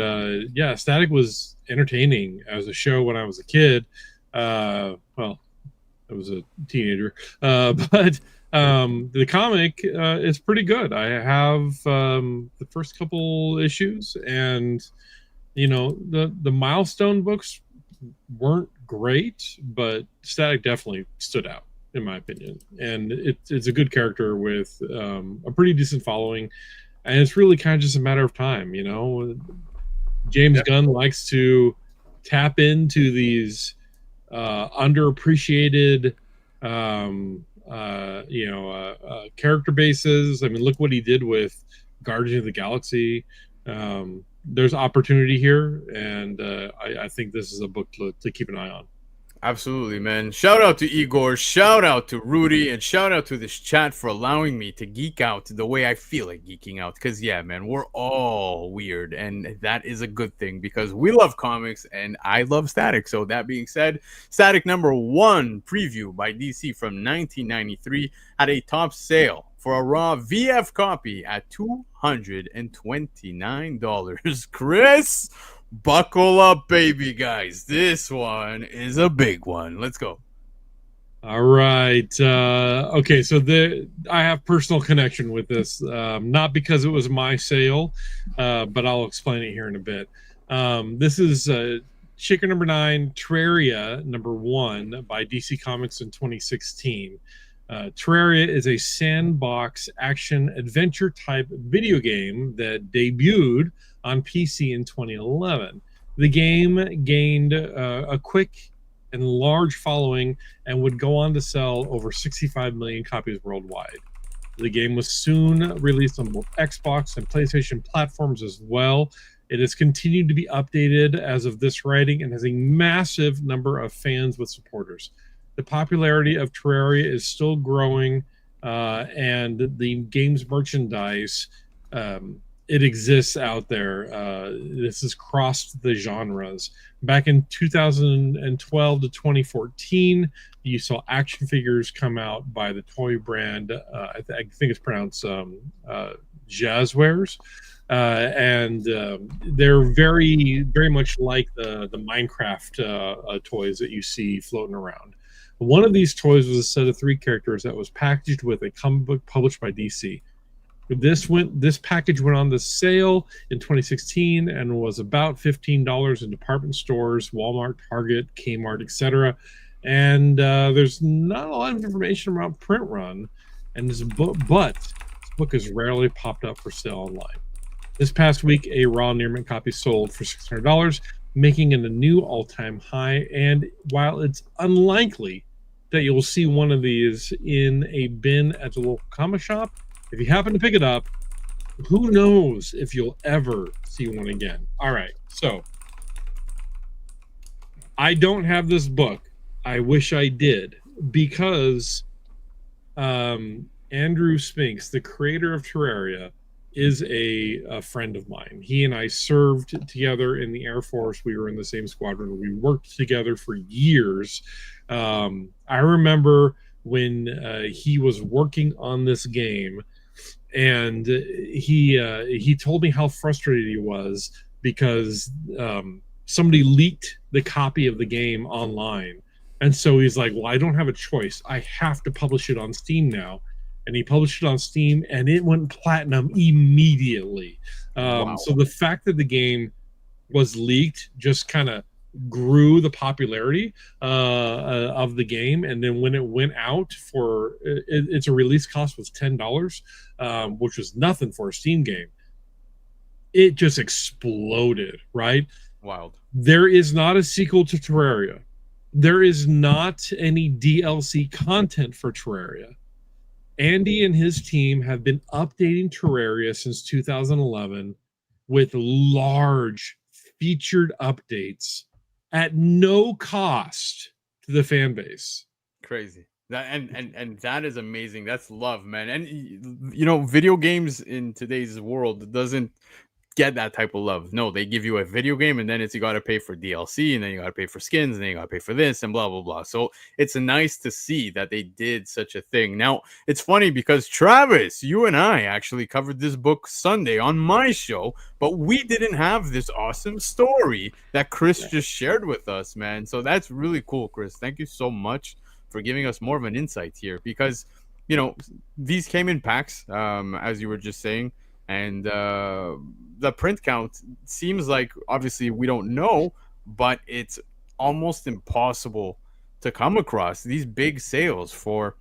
yeah, Static was entertaining as a show when I was a kid. Well, I was a teenager, but the comic is pretty good. I have the first couple issues, and the Milestone books weren't great, but Static definitely stood out in my opinion, and it's a good character with a pretty decent following, and it's really kind of just a matter of time. James Gunn likes to tap into these underappreciated character bases. I mean, look what he did with Guardians of the Galaxy. There's opportunity here, and I think this is a book to keep an eye on. Absolutely, man. Shout out to Igor, shout out to Rudy, and shout out to this chat for allowing me to geek out the way I feel like geeking out. Because, yeah, man, we're all weird, and that is a good thing because we love comics, and I love Static. So, that being said, Static #1 preview by DC from 1993 had a top sale for a raw VF copy at $229. Chris, buckle up, baby, guys. This one is a big one. Let's go. All right. Okay, so I have personal connection with this, not because it was my sale, but I'll explain it here in a bit. This is Shaker #9, Terraria #1 by DC Comics in 2016. Terraria is a sandbox action adventure type video game that debuted on PC in 2011. The game gained a quick and large following, and would go on to sell over 65 million copies worldwide. The game was soon released on both Xbox and PlayStation platforms as well. It has continued to be updated as of this writing and has a massive number of fans with supporters. The popularity of Terraria is still growing, and the game's merchandise, it exists out there. This has crossed the genres. Back in 2012 to 2014, you saw action figures come out by the toy brand. I think it's pronounced Jazzwares. And they're very, very much like the Minecraft toys that you see floating around. One of these toys was a set of 3 characters that was packaged with a comic book published by DC. This package went on the sale in 2016 and was about $15 in department stores, Walmart, Target, Kmart, etc. And there's not a lot of information about print run, and this book has rarely popped up for sale online. This past week, a raw near mint copy sold for $600, making it a new all-time high. And while it's unlikely that you'll see one of these in a bin at the local comic shop, if you happen to pick it up, who knows if you'll ever see one again. All right, so I don't have this book. I wish I did, because Andrew Spinks, the creator of Terraria, is a friend of mine. He and I served together in the Air Force. We were in the same squadron. We worked together for years. I remember when he was working on this game, and he told me how frustrated he was because somebody leaked the copy of the game online. And so he's like, well, I don't have a choice. I have to publish it on Steam now. And he published it on Steam, and it went platinum immediately. Wow. So the fact that the game was leaked just kind of grew the popularity of the game. And then when it went out for its a release cost was $10, which was nothing for a Steam game. It just exploded, right? Wild. There is not a sequel to Terraria. There is not any DLC content for Terraria. Andy and his team have been updating Terraria since 2011 with large featured updates at no cost to the fan base. Crazy. That and that is amazing. That's love, man. And you know, video games in today's world doesn't get that type of love. No, they give you a video game, and then you got to pay for DLC, and then you got to pay for skins, and then you got to pay for this, and blah blah blah. So it's nice to see that they did such a thing. Now it's funny because Travis, you and I actually covered this book Sunday on my show, but we didn't have this awesome story that Chris just shared with us, man. So that's really cool, Chris. Thank you so much for giving us more of an insight here, because you know these came in packs, as you were just saying. And the print count seems like, obviously we don't know, but it's almost impossible to come across these big sales for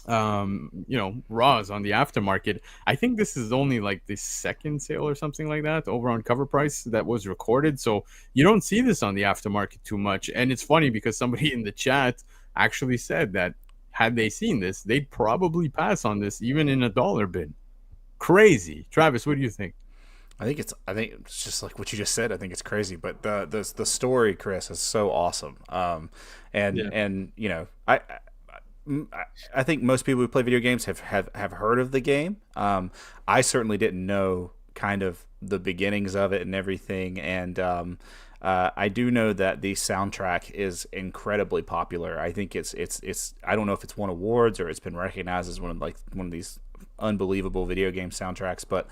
raws on the aftermarket. I think this is only like the second sale or something like that over on Cover Price that was recorded, so you don't see this on the aftermarket too much. And it's funny because somebody in the chat actually said that had they seen this, they'd probably pass on this even in a dollar bin. Crazy. Travis, what do you think? I think it's just like what you just said. I think it's crazy, but the story, Chris, is so awesome. And you know, I think most people who play video games have heard of the game. I certainly didn't know kind of the beginnings of it and everything. And I do know that the soundtrack is incredibly popular. I think it's I don't know if it's won awards or it's been recognized as one of these unbelievable video game soundtracks, but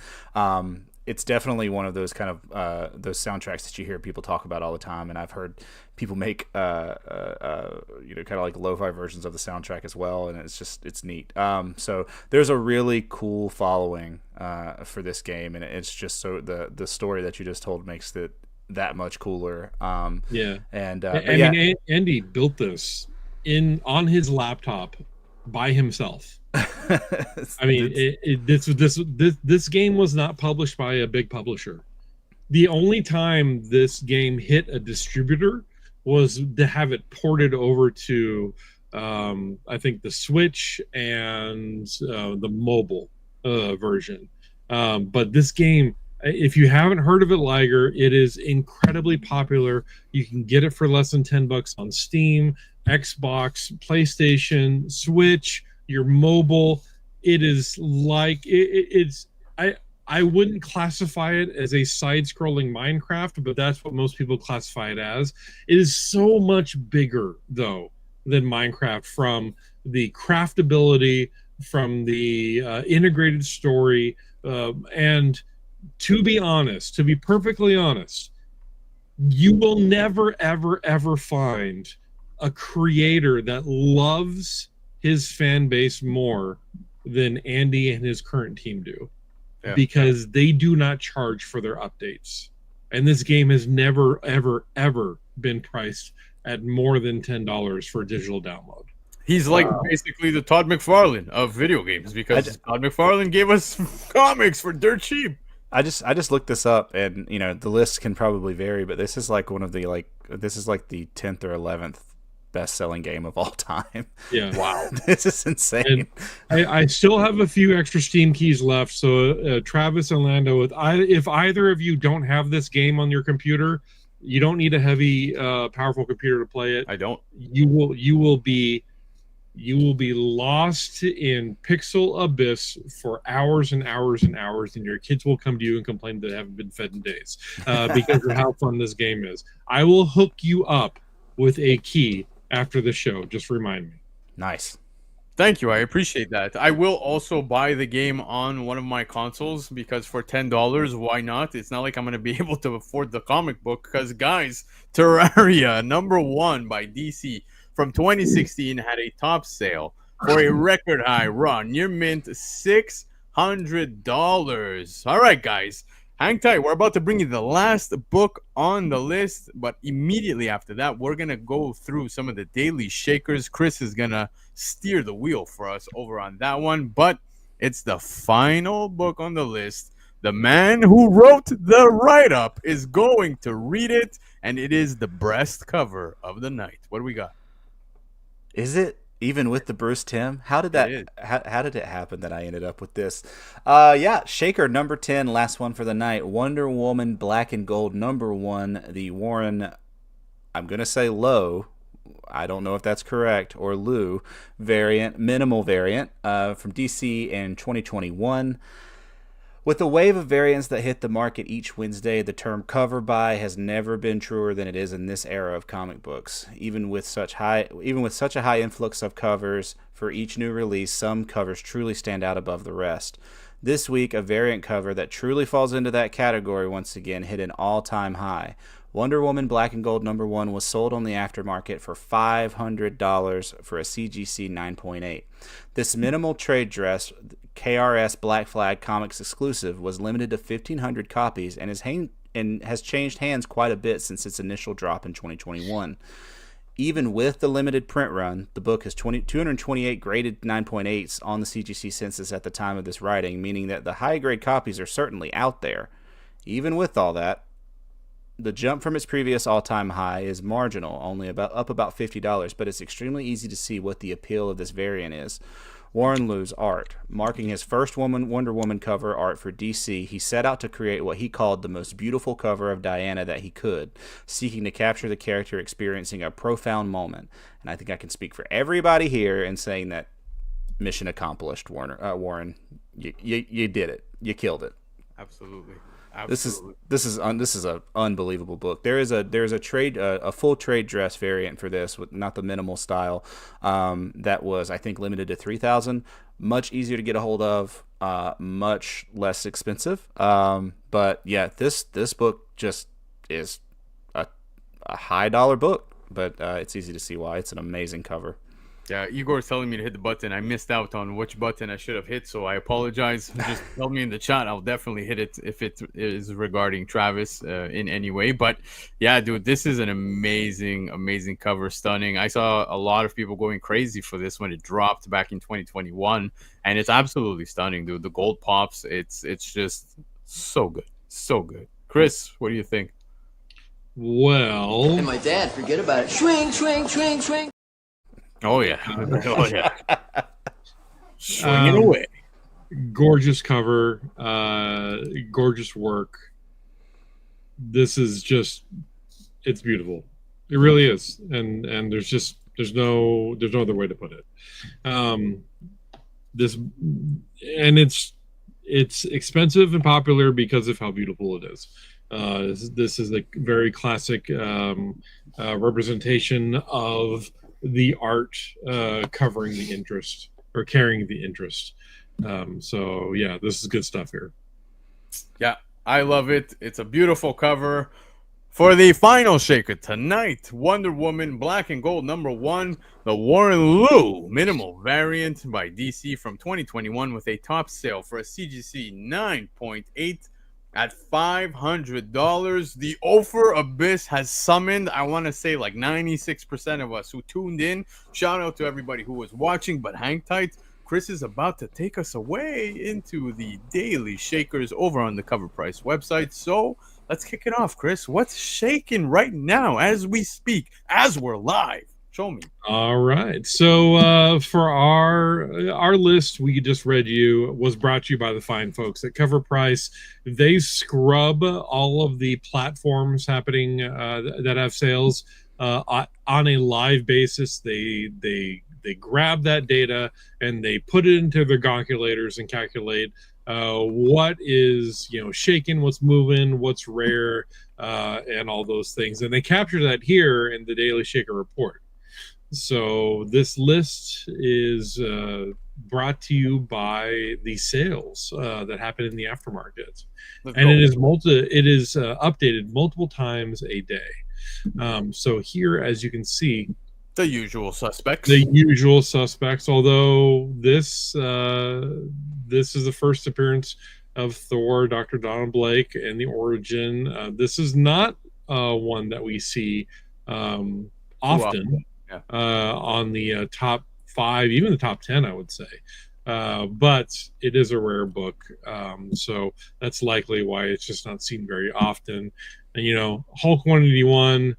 it's definitely one of those kind of those soundtracks that you hear people talk about all the time. And I've heard people make kind of like lo-fi versions of the soundtrack as well, and it's neat. So there's a really cool following for this game, and it's just so the story that you just told makes it that much cooler. I mean, Andy built this on his laptop by himself. I mean, this game was not published by a big publisher. The only time this game hit a distributor was to have it ported over to I think the Switch and the mobile version. But this game, if you haven't heard of it, Liger, it is incredibly popular. You can get it for less than $10 on Steam, Xbox, PlayStation, Switch, your mobile. It is like it's I wouldn't classify it as a side-scrolling Minecraft, but that's what most people classify it as. It is so much bigger, though, than Minecraft, from the craftability, from the integrated story, and to be honest, to be perfectly honest, you will never, ever, ever find a creator that loves his fan base more than Andy and his current team do. Yeah. Because they do not charge for their updates. And this game has never, ever, ever been priced at more than $10 for a digital download. He's like basically the Todd McFarlane of video games, because Todd McFarlane gave us comics for dirt cheap. I just looked this up, and you know the list can probably vary, but this is like one of the this is like the 10th or 11th best-selling game of all time. Yeah, wow, this is insane. I still have a few extra Steam keys left, so Travis and Lando, if either of you don't have this game on your computer, you don't need a heavy, powerful computer to play it. I don't. You will be lost in pixel abyss for hours and hours and hours, and your kids will come to you and complain that they haven't been fed in days because of how fun this game is. I will hook you up with a key after the show. Just remind me. Nice. Thank you. I appreciate that. I will also buy the game on one of my consoles, because for $10, why not? It's not like I'm going to be able to afford the comic book, because, guys, Terraria #1 by DC from 2016 had a top sale for a record high run. Near mint $600. All right, guys. Hang tight. We're about to bring you the last book on the list, but immediately after that, we're going to go through some of the daily shakers. Chris is going to steer the wheel for us over on that one, but it's the final book on the list. The man who wrote the write-up is going to read it, and it is the breast cover of the night. What do we got? Is it? Even with the Bruce Timm? How did that how did it happen that I ended up with this? Yeah, Shaker number 10, last one for the night. Wonder Woman Black and Gold #1, the Warren, I'm going to say low, I don't know if that's correct, or Lou variant, minimal variant from DC in 2021. With the wave of variants that hit the market each Wednesday, the term cover buy has never been truer than it is in this era of comic books. Even with such a high influx of covers for each new release, some covers truly stand out above the rest. This week, a variant cover that truly falls into that category once again hit an all-time high. Wonder Woman Black and Gold #1 was sold on the aftermarket for $500 for a CGC 9.8. This minimal trade dress, KRS Black Flag Comics exclusive, was limited to 1,500 copies and has changed hands quite a bit since its initial drop in 2021. Even with the limited print run, the book has 228 graded 9.8s on the CGC census at the time of this writing, meaning that the high-grade copies are certainly out there. Even with all that, the jump from its previous all-time high is marginal, only up about $50, but it's extremely easy to see what the appeal of this variant is. Warren Lou's art. Marking his first Wonder Woman cover art for DC, he set out to create what he called the most beautiful cover of Diana that he could, seeking to capture the character experiencing a profound moment. And I think I can speak for everybody here in saying that mission accomplished, Warren. You did it. You killed it. Absolutely. This is an unbelievable book. There's a full trade dress variant for this, with not the minimal style, that was, I think, limited to 3,000. Much easier to get a hold of, much less expensive. But yeah, this book just is a high dollar book, but it's easy to see why. It's an amazing cover. Yeah, Igor's telling me to hit the button. I missed out on which button I should have hit, so I apologize. Just tell me in the chat. I'll definitely hit it if it is regarding Travis in any way. But yeah, dude, this is an amazing, amazing cover. Stunning. I saw a lot of people going crazy for this when it dropped back in 2021, and it's absolutely stunning, dude. The gold pops. It's just so good. So good. Chris, what do you think? Well, And my dad, forget about it. Swing, swing, swing, swing. Oh yeah. Oh yeah. Swinging away. gorgeous cover, gorgeous work. This is just, it's beautiful. It really is, and there's no other way to put it. This, and it's expensive and popular because of how beautiful it is. This is a very classic representation of the art covering the interest or carrying the interest. So yeah, this is good stuff here. Yeah, I love it. It's a beautiful cover. For the final shaker tonight, Wonder Woman Black and Gold #1, the Warren Liu minimal variant by DC from 2021 with a top sale for a CGC 9.8 at $500. The Ophir Abyss has summoned, I want to say, like 96% of us who tuned in. Shout out to everybody who was watching, but hang tight. Chris is about to take us away into the daily shakers over on the Cover Price website. So let's kick it off, Chris. What's shaking right now as we speak, as we're live? Show me. All right. So for our list, we just read you, was brought to you by the fine folks at Cover Price. They scrub all of the platforms happening that have sales on a live basis. They grab that data and they put it into their calculators and calculate what is shaking, what's moving, what's rare, and all those things, and they capture that here in the Daily Shaker Report. So this list is brought to you by the sales that happen in the aftermarket, and it is updated multiple times a day. So here, as you can see, the usual suspects. Although this is the first appearance of Thor, Dr. Donald Blake, and the Origin. This is not one that we see often. Yeah. On the top 5, even the top 10, I would say. But it is a rare book, so that's likely why it's just not seen very often. And Hulk 181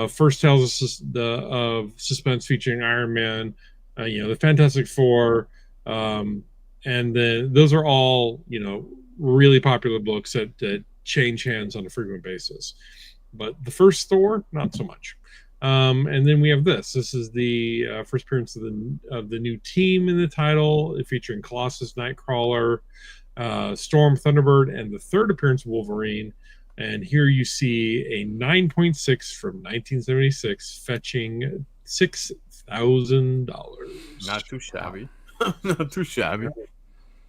first tells us of suspense featuring Iron Man, the Fantastic Four, and then those are all really popular books that change hands on a frequent basis. But the first Thor, not so much. And then we have this. This is the first appearance of the new team in the title, featuring Colossus, Nightcrawler, Storm, Thunderbird, and the third appearance of Wolverine. And here you see a 9.6 from 1976, fetching $6,000. Not too shabby. Not too shabby.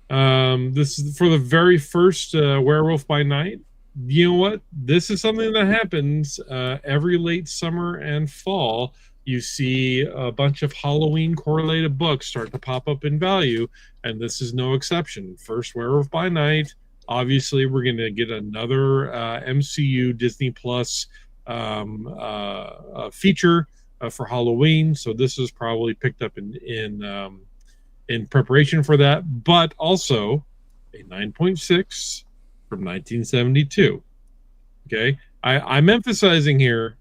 This is for the very first Werewolf by Night. You know what? This is something that happens every late summer and fall. You see a bunch of Halloween correlated books start to pop up in value, and this is no exception. First Werewolf by Night. Obviously, we're going to get another MCU Disney Plus feature for Halloween, so this is probably picked up in preparation for that. But also a 9.6 from 1972. Okay, I'm emphasizing here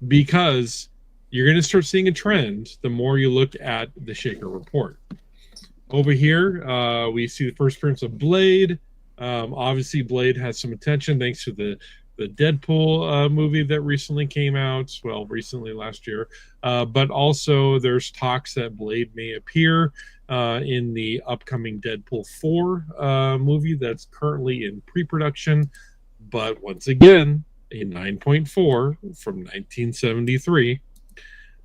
because you're going to start seeing a trend the more you look at the Shaker Report. Over here, we see the first appearance of Blade. Obviously, Blade has some attention thanks to the Deadpool movie that recently came out. Well, recently last year. But also, there's talks that Blade may appear in the upcoming Deadpool 4 movie that's currently in pre-production. But once again, a 9.4 from 1973.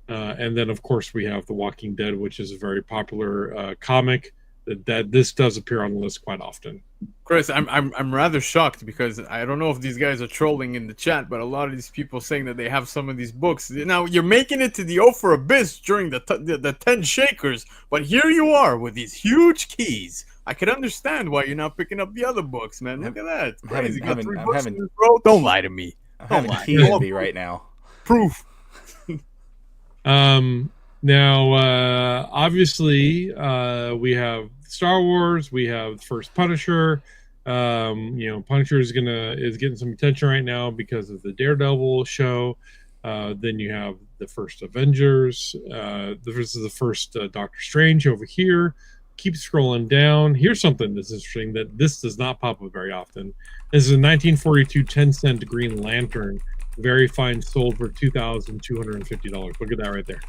And then, of course, we have The Walking Dead, which is a very popular comic that this does appear on the list quite often. Chris, I'm rather shocked because I don't know if these guys are trolling in the chat, but a lot of these people saying that they have some of these books. Now you're making it to the Ophir Abyss during the 10 shakers, but here you are with these huge keys. I can understand why you're not picking up the other books, man. Look at that. It's crazy. You got 3 books in this row. Don't lie to me. I'm having key envy right now. Proof. Now, obviously, we have Star Wars, we have the first Punisher, Punisher is getting some attention right now because of the Daredevil show. Then you have the first Avengers. This is the first Doctor Strange over here. Keep scrolling down. Here's something that's interesting that this does not pop up very often. This is a 1942 10-cent Green Lantern, very fine, sold for $2,250. Look at that right there.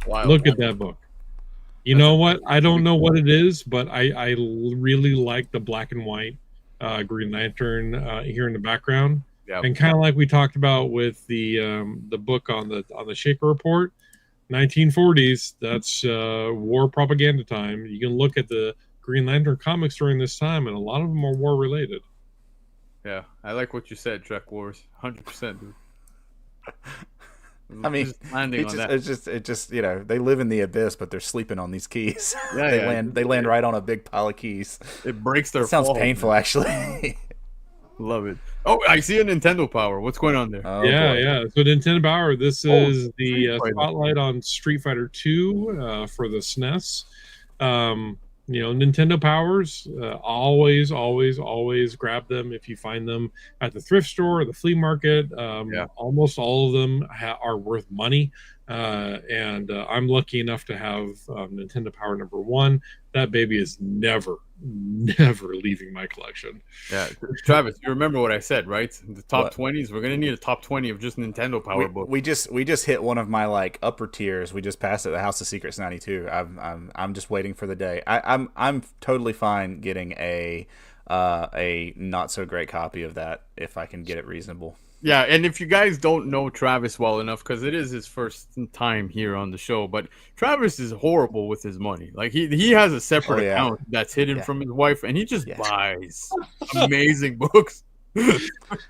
Wow. Look at that book. You know what? I don't know what it is, but I really like the black and white Green Lantern here in the background. Yeah. And kind of like we talked about with the book on the Shaker Report, 1940s. That's war propaganda time. You can look at the Green Lantern comics during this time, and a lot of them are war related. Yeah, I like what you said, Trek Wars, 100%, dude. I mean, it just they live in the abyss, but they're sleeping on these keys. Yeah, they land right on a big pile of keys. It breaks their. It sounds fall, painful, man. Actually. Love it. Oh, I see a Nintendo Power. What's going on there? Oh, yeah. So Nintendo Power. This is the spotlight on Street Fighter 2 for the SNES. Nintendo Powers. Always grab them if you find them at the thrift store or the flea market. Almost all of them are worth money. And I'm lucky enough to have Nintendo Power number 1. That baby is never leaving my collection. Yeah, Travis, you remember what I said, right? The top 20s. We're gonna need a top 20 of just Nintendo Power books. We just hit one of my like upper tiers. We just passed it, the House of Secrets 92. I'm just waiting for the day. I'm totally fine getting a not so great copy of that if I can get it reasonable. Yeah, and if you guys don't know Travis well enough, because it is his first time here on the show, but Travis is horrible with his money. Like he has a separate account that's hidden from his wife, and he just buys amazing books.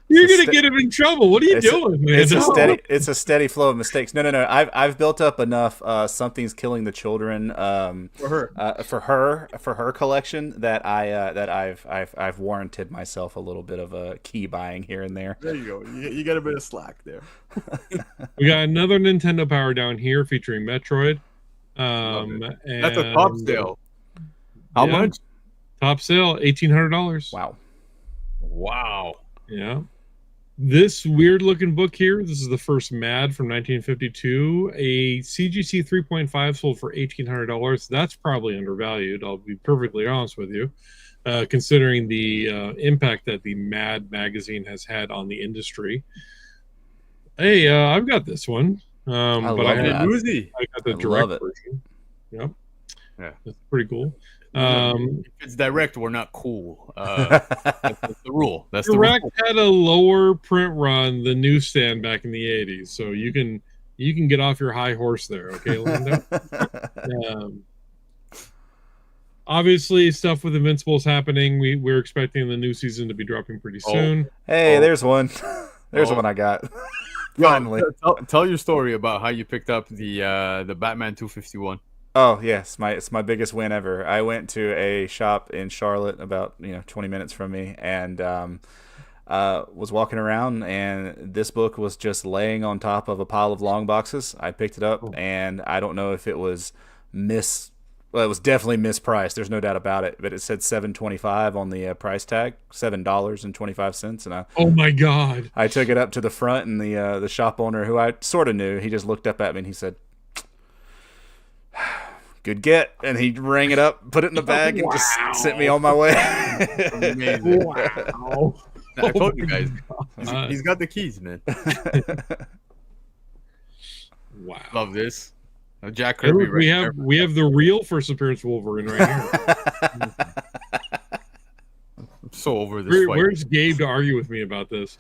You're gonna get him in trouble. What are you doing, man? It's a steady flow of mistakes. No. I've built up enough. Something's killing the children. For her collection that I've warranted myself a little bit of a key buying here and there. There you go. You got a bit of slack there. We got another Nintendo Power down here featuring Metroid. That's a top sale. How much? Top sale, $1,800. Wow. Yeah. This weird looking book here, this is the first Mad from 1952. A CGC 3.5 sold for $1,800. That's probably undervalued, I'll be perfectly honest with you, considering the impact that the Mad magazine has had on the industry. Hey, I've got this one. I got the direct version. Yep. Yeah. That's pretty cool. If it's direct, we're not cool. That's the rule. That's Direct the rule. had a lower print run than Newsstand back in the 80s, so you can get off your high horse there, okay, Linda? Obviously, stuff with Invincible is happening. We're expecting the new season to be dropping pretty soon. Hey, there's one. There's one I got. Finally. Tell your story about how you picked up the Batman 251. Oh yes, it's my biggest win ever. I went to a shop in Charlotte, about 20 minutes from me, and was walking around, and this book was just laying on top of a pile of long boxes. I picked it up, and I don't know if it was it was definitely mispriced. There's no doubt about it, but it said $7.25 on the price tag, $7.25, and oh my god! I took it up to the front, and the shop owner, who I sort of knew, he just looked up at me and he said, "Good get," and he rang it up, put it in the bag, and just sent me on my way. Amazing! Wow! I told you guys, he's got the keys, man. Wow! Love this. Jack Kirby. We have the real first appearance Wolverine right here. I'm so over this fight. Where's Gabe to argue with me about this?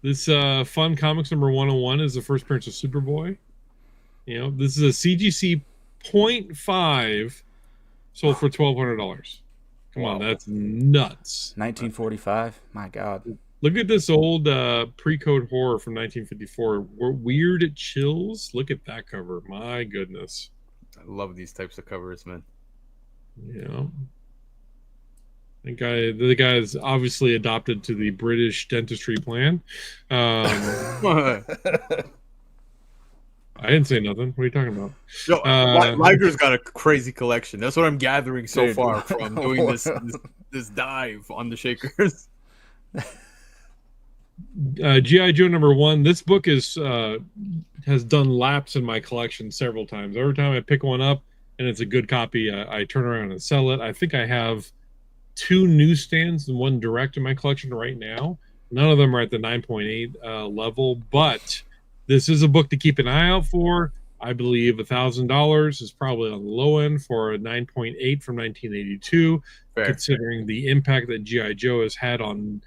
This Fun Comics number 101 is the first appearance of Superboy. This is a CGC 0.5 sold for $1,200. Come on, that's nuts. 1945. My God. Look at this old pre-code horror from 1954. Weird Chills. Look at that cover. My goodness. I love these types of covers, man. Yeah. The guy is obviously adopted to the British dentistry plan. I didn't say nothing. What are you talking about? Yo, Liger's got a crazy collection. That's what I'm gathering so far from doing this this dive on the Shakers. G.I. Joe #1. This book is has done laps in my collection several times. Every time I pick one up and it's a good copy, I turn around and sell it. I think I have 2 newsstands and 1 direct in my collection right now. None of them are at the 9.8 level, but this is a book to keep an eye out for. I believe $1,000 is probably on the low end for a 9.8 from 1982, considering the impact that G.I. Joe has had on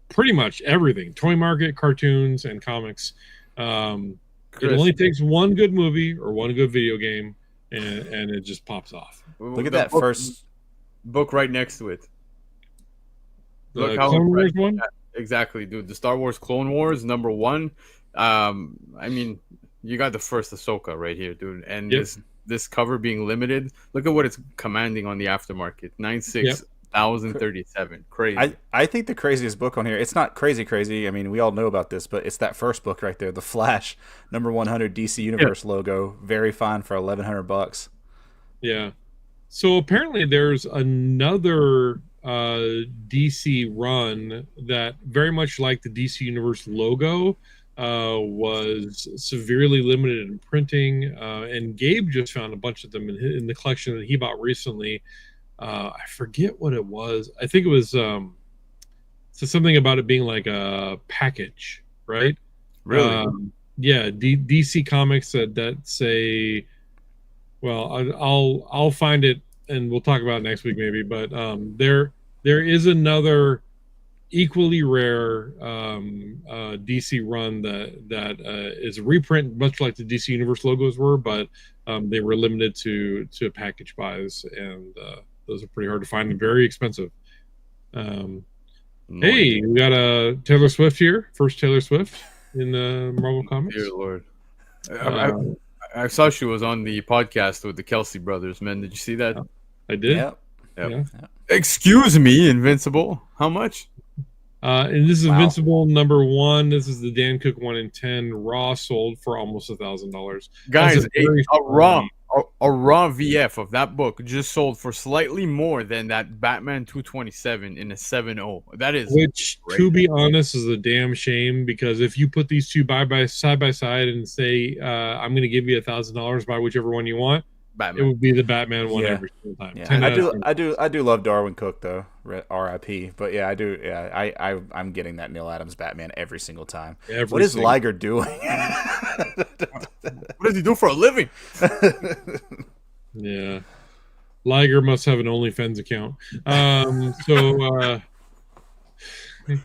pretty much everything: toy market, cartoons, and comics. It only takes one good movie or one good video game, and it just pops off. Look at that first book right next to it. Look how Clone Wars one? Exactly, dude. The Star Wars Clone Wars #1. I mean, you got the first Ahsoka right here, dude. And this cover being limited, look at what it's commanding on the aftermarket. 96,037. Crazy. I think the craziest book on here, it's not crazy. I mean, we all know about this, but it's that first book right there, The Flash, #100 DC Universe logo. Very fine for $1,100. Yeah. So apparently there's another DC run that, very much like the DC Universe logo, was severely limited in printing, and Gabe just found a bunch of them in the collection that he bought recently. I forget what it was. I think it was so something about it being like a package, right? Really? Yeah, DC Comics that say, well, I'll find it and we'll talk about it next week maybe, but there is another equally rare DC run that is a reprint, much like the DC Universe logos were, but they were limited to package buys, and those are pretty hard to find and very expensive. Hey, we got a Taylor Swift here, first Taylor Swift in Marvel Comics. Dear Lord. I saw she was on the podcast with the Kelsey brothers, man. Did you see that? I did. Yep. Yeah. Excuse me, Invincible. How much? And this is Invincible #1. This is the Dan Cook 1 in 10 raw, sold for almost $1,000. Guys, a raw VF of that book just sold for slightly more than that Batman 227 in a 7.0. That is, which, great. To be honest, is a damn shame, because if you put these two side by side and say, I'm going to give you $1,000, buy whichever one you want, Batman. It would be the Batman one every single time. Yeah. I do love Darwin Cook though, R.I.P. But yeah, I do. Yeah, I'm getting that Neil Adams Batman every single time. What is Liger doing? What does he do for a living? Yeah, Liger must have an OnlyFans account. So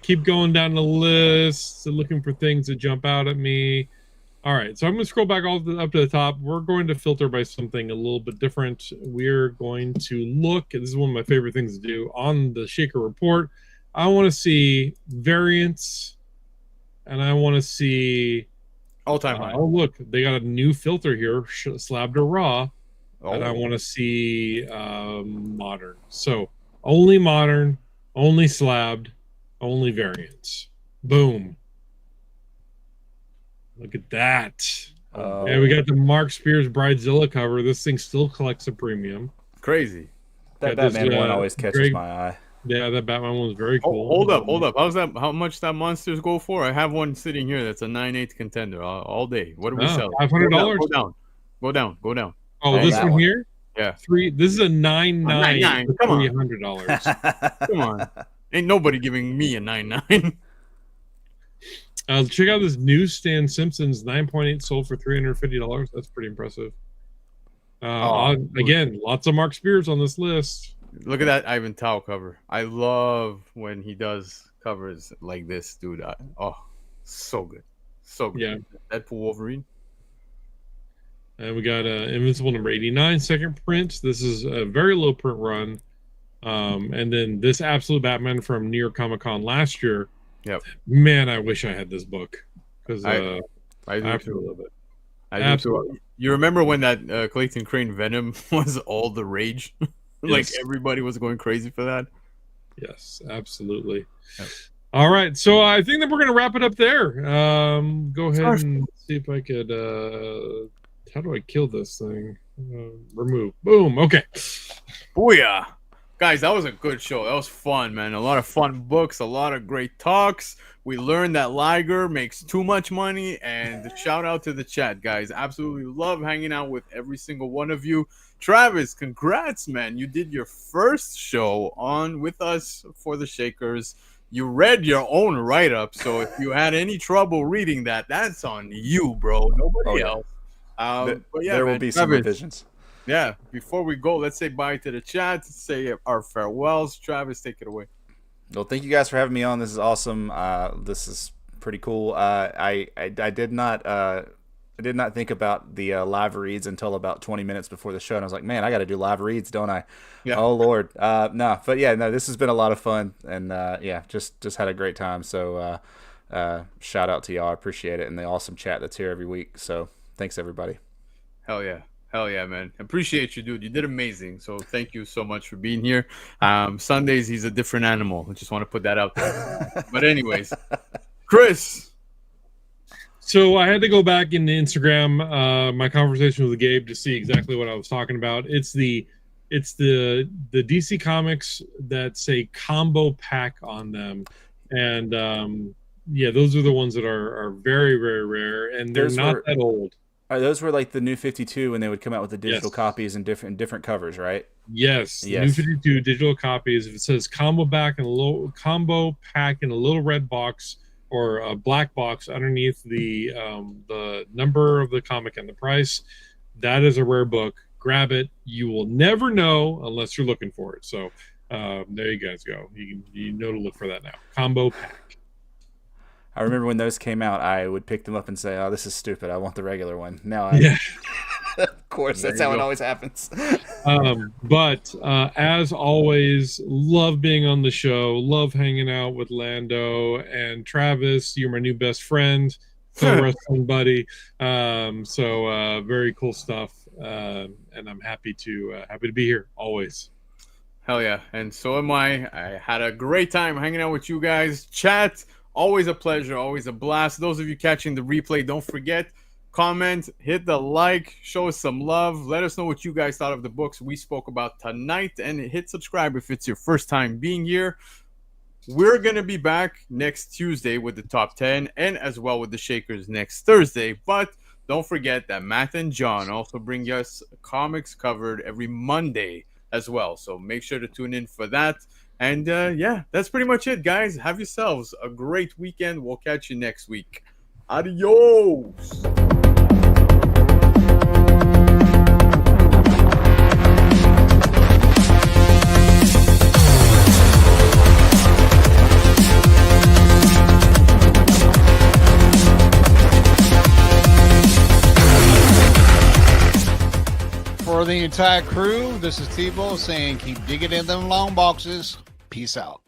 keep going down the list, looking for things that jump out at me. All right, so I'm going to scroll back up to the top. We're going to filter by something a little bit different. We're going to look, this is one of my favorite things to do, on the Shaker Report. I want to see variants, and I want to see... all-time high. Oh, look, they got a new filter here, slabbed or raw, and I want to see modern. So, only modern, only slabbed, only variants. Boom. Look at that. And we got the Mark Spears Bridezilla cover. This thing still collects a premium. Crazy. That Batman one always catches my eye. Yeah, that Batman one was very cool. Hold up. How much that monsters go for? I have one sitting here that's a 9/8 contender all day. What do we sell? $500. Go down. Oh, this one here? Yeah. This is a 9.9 for Come on. $300. Come on. Ain't nobody giving me a 9.9. Check out this newsstand Simpsons 9.8 sold for $350. That's pretty impressive. Again, lots of Mark Spears on this list. Look at that Ivan Tao cover. I love when he does covers like this, dude. So good. So good. Yeah. Deadpool Wolverine. And we got Invincible #89, second print. This is a very low print run. And then this Absolute Batman from New York Comic Con last year. Yep. Man, I wish I had this book, because I do absolutely love it. Absolutely. You remember when that Clayton Crane Venom was all the rage? Like everybody was going crazy for that. Yes, absolutely. Yep. All right, so I think that we're going to wrap it up there. Go ahead and see if I could. How do I kill this thing? Remove. Boom. Okay. Booyah. Guys, that was a good show. That was fun, man. A lot of fun books, a lot of great talks. We learned that Liger makes too much money, and shout out to the chat, guys. Absolutely love hanging out with every single one of you. Travis, congrats, man. You did your first show on with us for the Shakers. You read your own write-up, so if you had any trouble reading that, that's on you, bro. Nobody else. But yeah, there will man, be some Travis, revisions. yeah, before we go, let's say bye to the chat, say our farewells. Travis, take it away. Well, thank you guys for having me on. This is awesome. This is pretty cool. I did not think about the live reads until about 20 minutes before the show, and I was like, man, I got to do live reads, don't I? Yeah. Oh Lord. No, but yeah, no, this has been a lot of fun, and yeah, just had a great time. So shout out to y'all. I appreciate it, and the awesome chat that's here every week. So thanks everybody. Hell yeah, man. Appreciate you, dude. You did amazing. So thank you so much for being here. Sundays, he's a different animal. I just want to put that out there. But anyways, Chris. So I had to go back into Instagram, my conversation with Gabe, to see exactly what I was talking about. It's the DC Comics that say combo pack on them, and yeah, those are the ones that are very, very rare, and they're not that old. Those were like the New 52 when they would come out with the digital copies and different covers, right? Yes. New 52 digital copies. If it says combo pack in a little red box or a black box underneath the number of the comic and the price, that is a rare book. Grab it. You will never know unless you're looking for it. So there you guys go. You know to look for that now. Combo pack. I remember when those came out, I would pick them up and say, "Oh, this is stupid. I want the regular one." Now, of course, that's how it always happens. But as always, love being on the show. Love hanging out with Lando and Travis. You're my new best friend, co-wrestling buddy. So very cool stuff, and I'm happy to be here always. Hell yeah, and so am I. I had a great time hanging out with you guys. Chat. Always a pleasure, always a blast. Those of you catching the replay, don't forget, comment, hit the like, show us some love. Let us know what you guys thought of the books we spoke about tonight, and hit subscribe if it's your first time being here. We're going to be back next Tuesday with the top 10 and as well with the Shakers next Thursday. But don't forget that Matt and John also bring us comics covered every Monday as well. So make sure to tune in for that. And yeah, that's pretty much it, guys. Have yourselves a great weekend. We'll catch you next week. Adios. For the entire crew, this is Tebow saying keep digging in them long boxes. Peace out.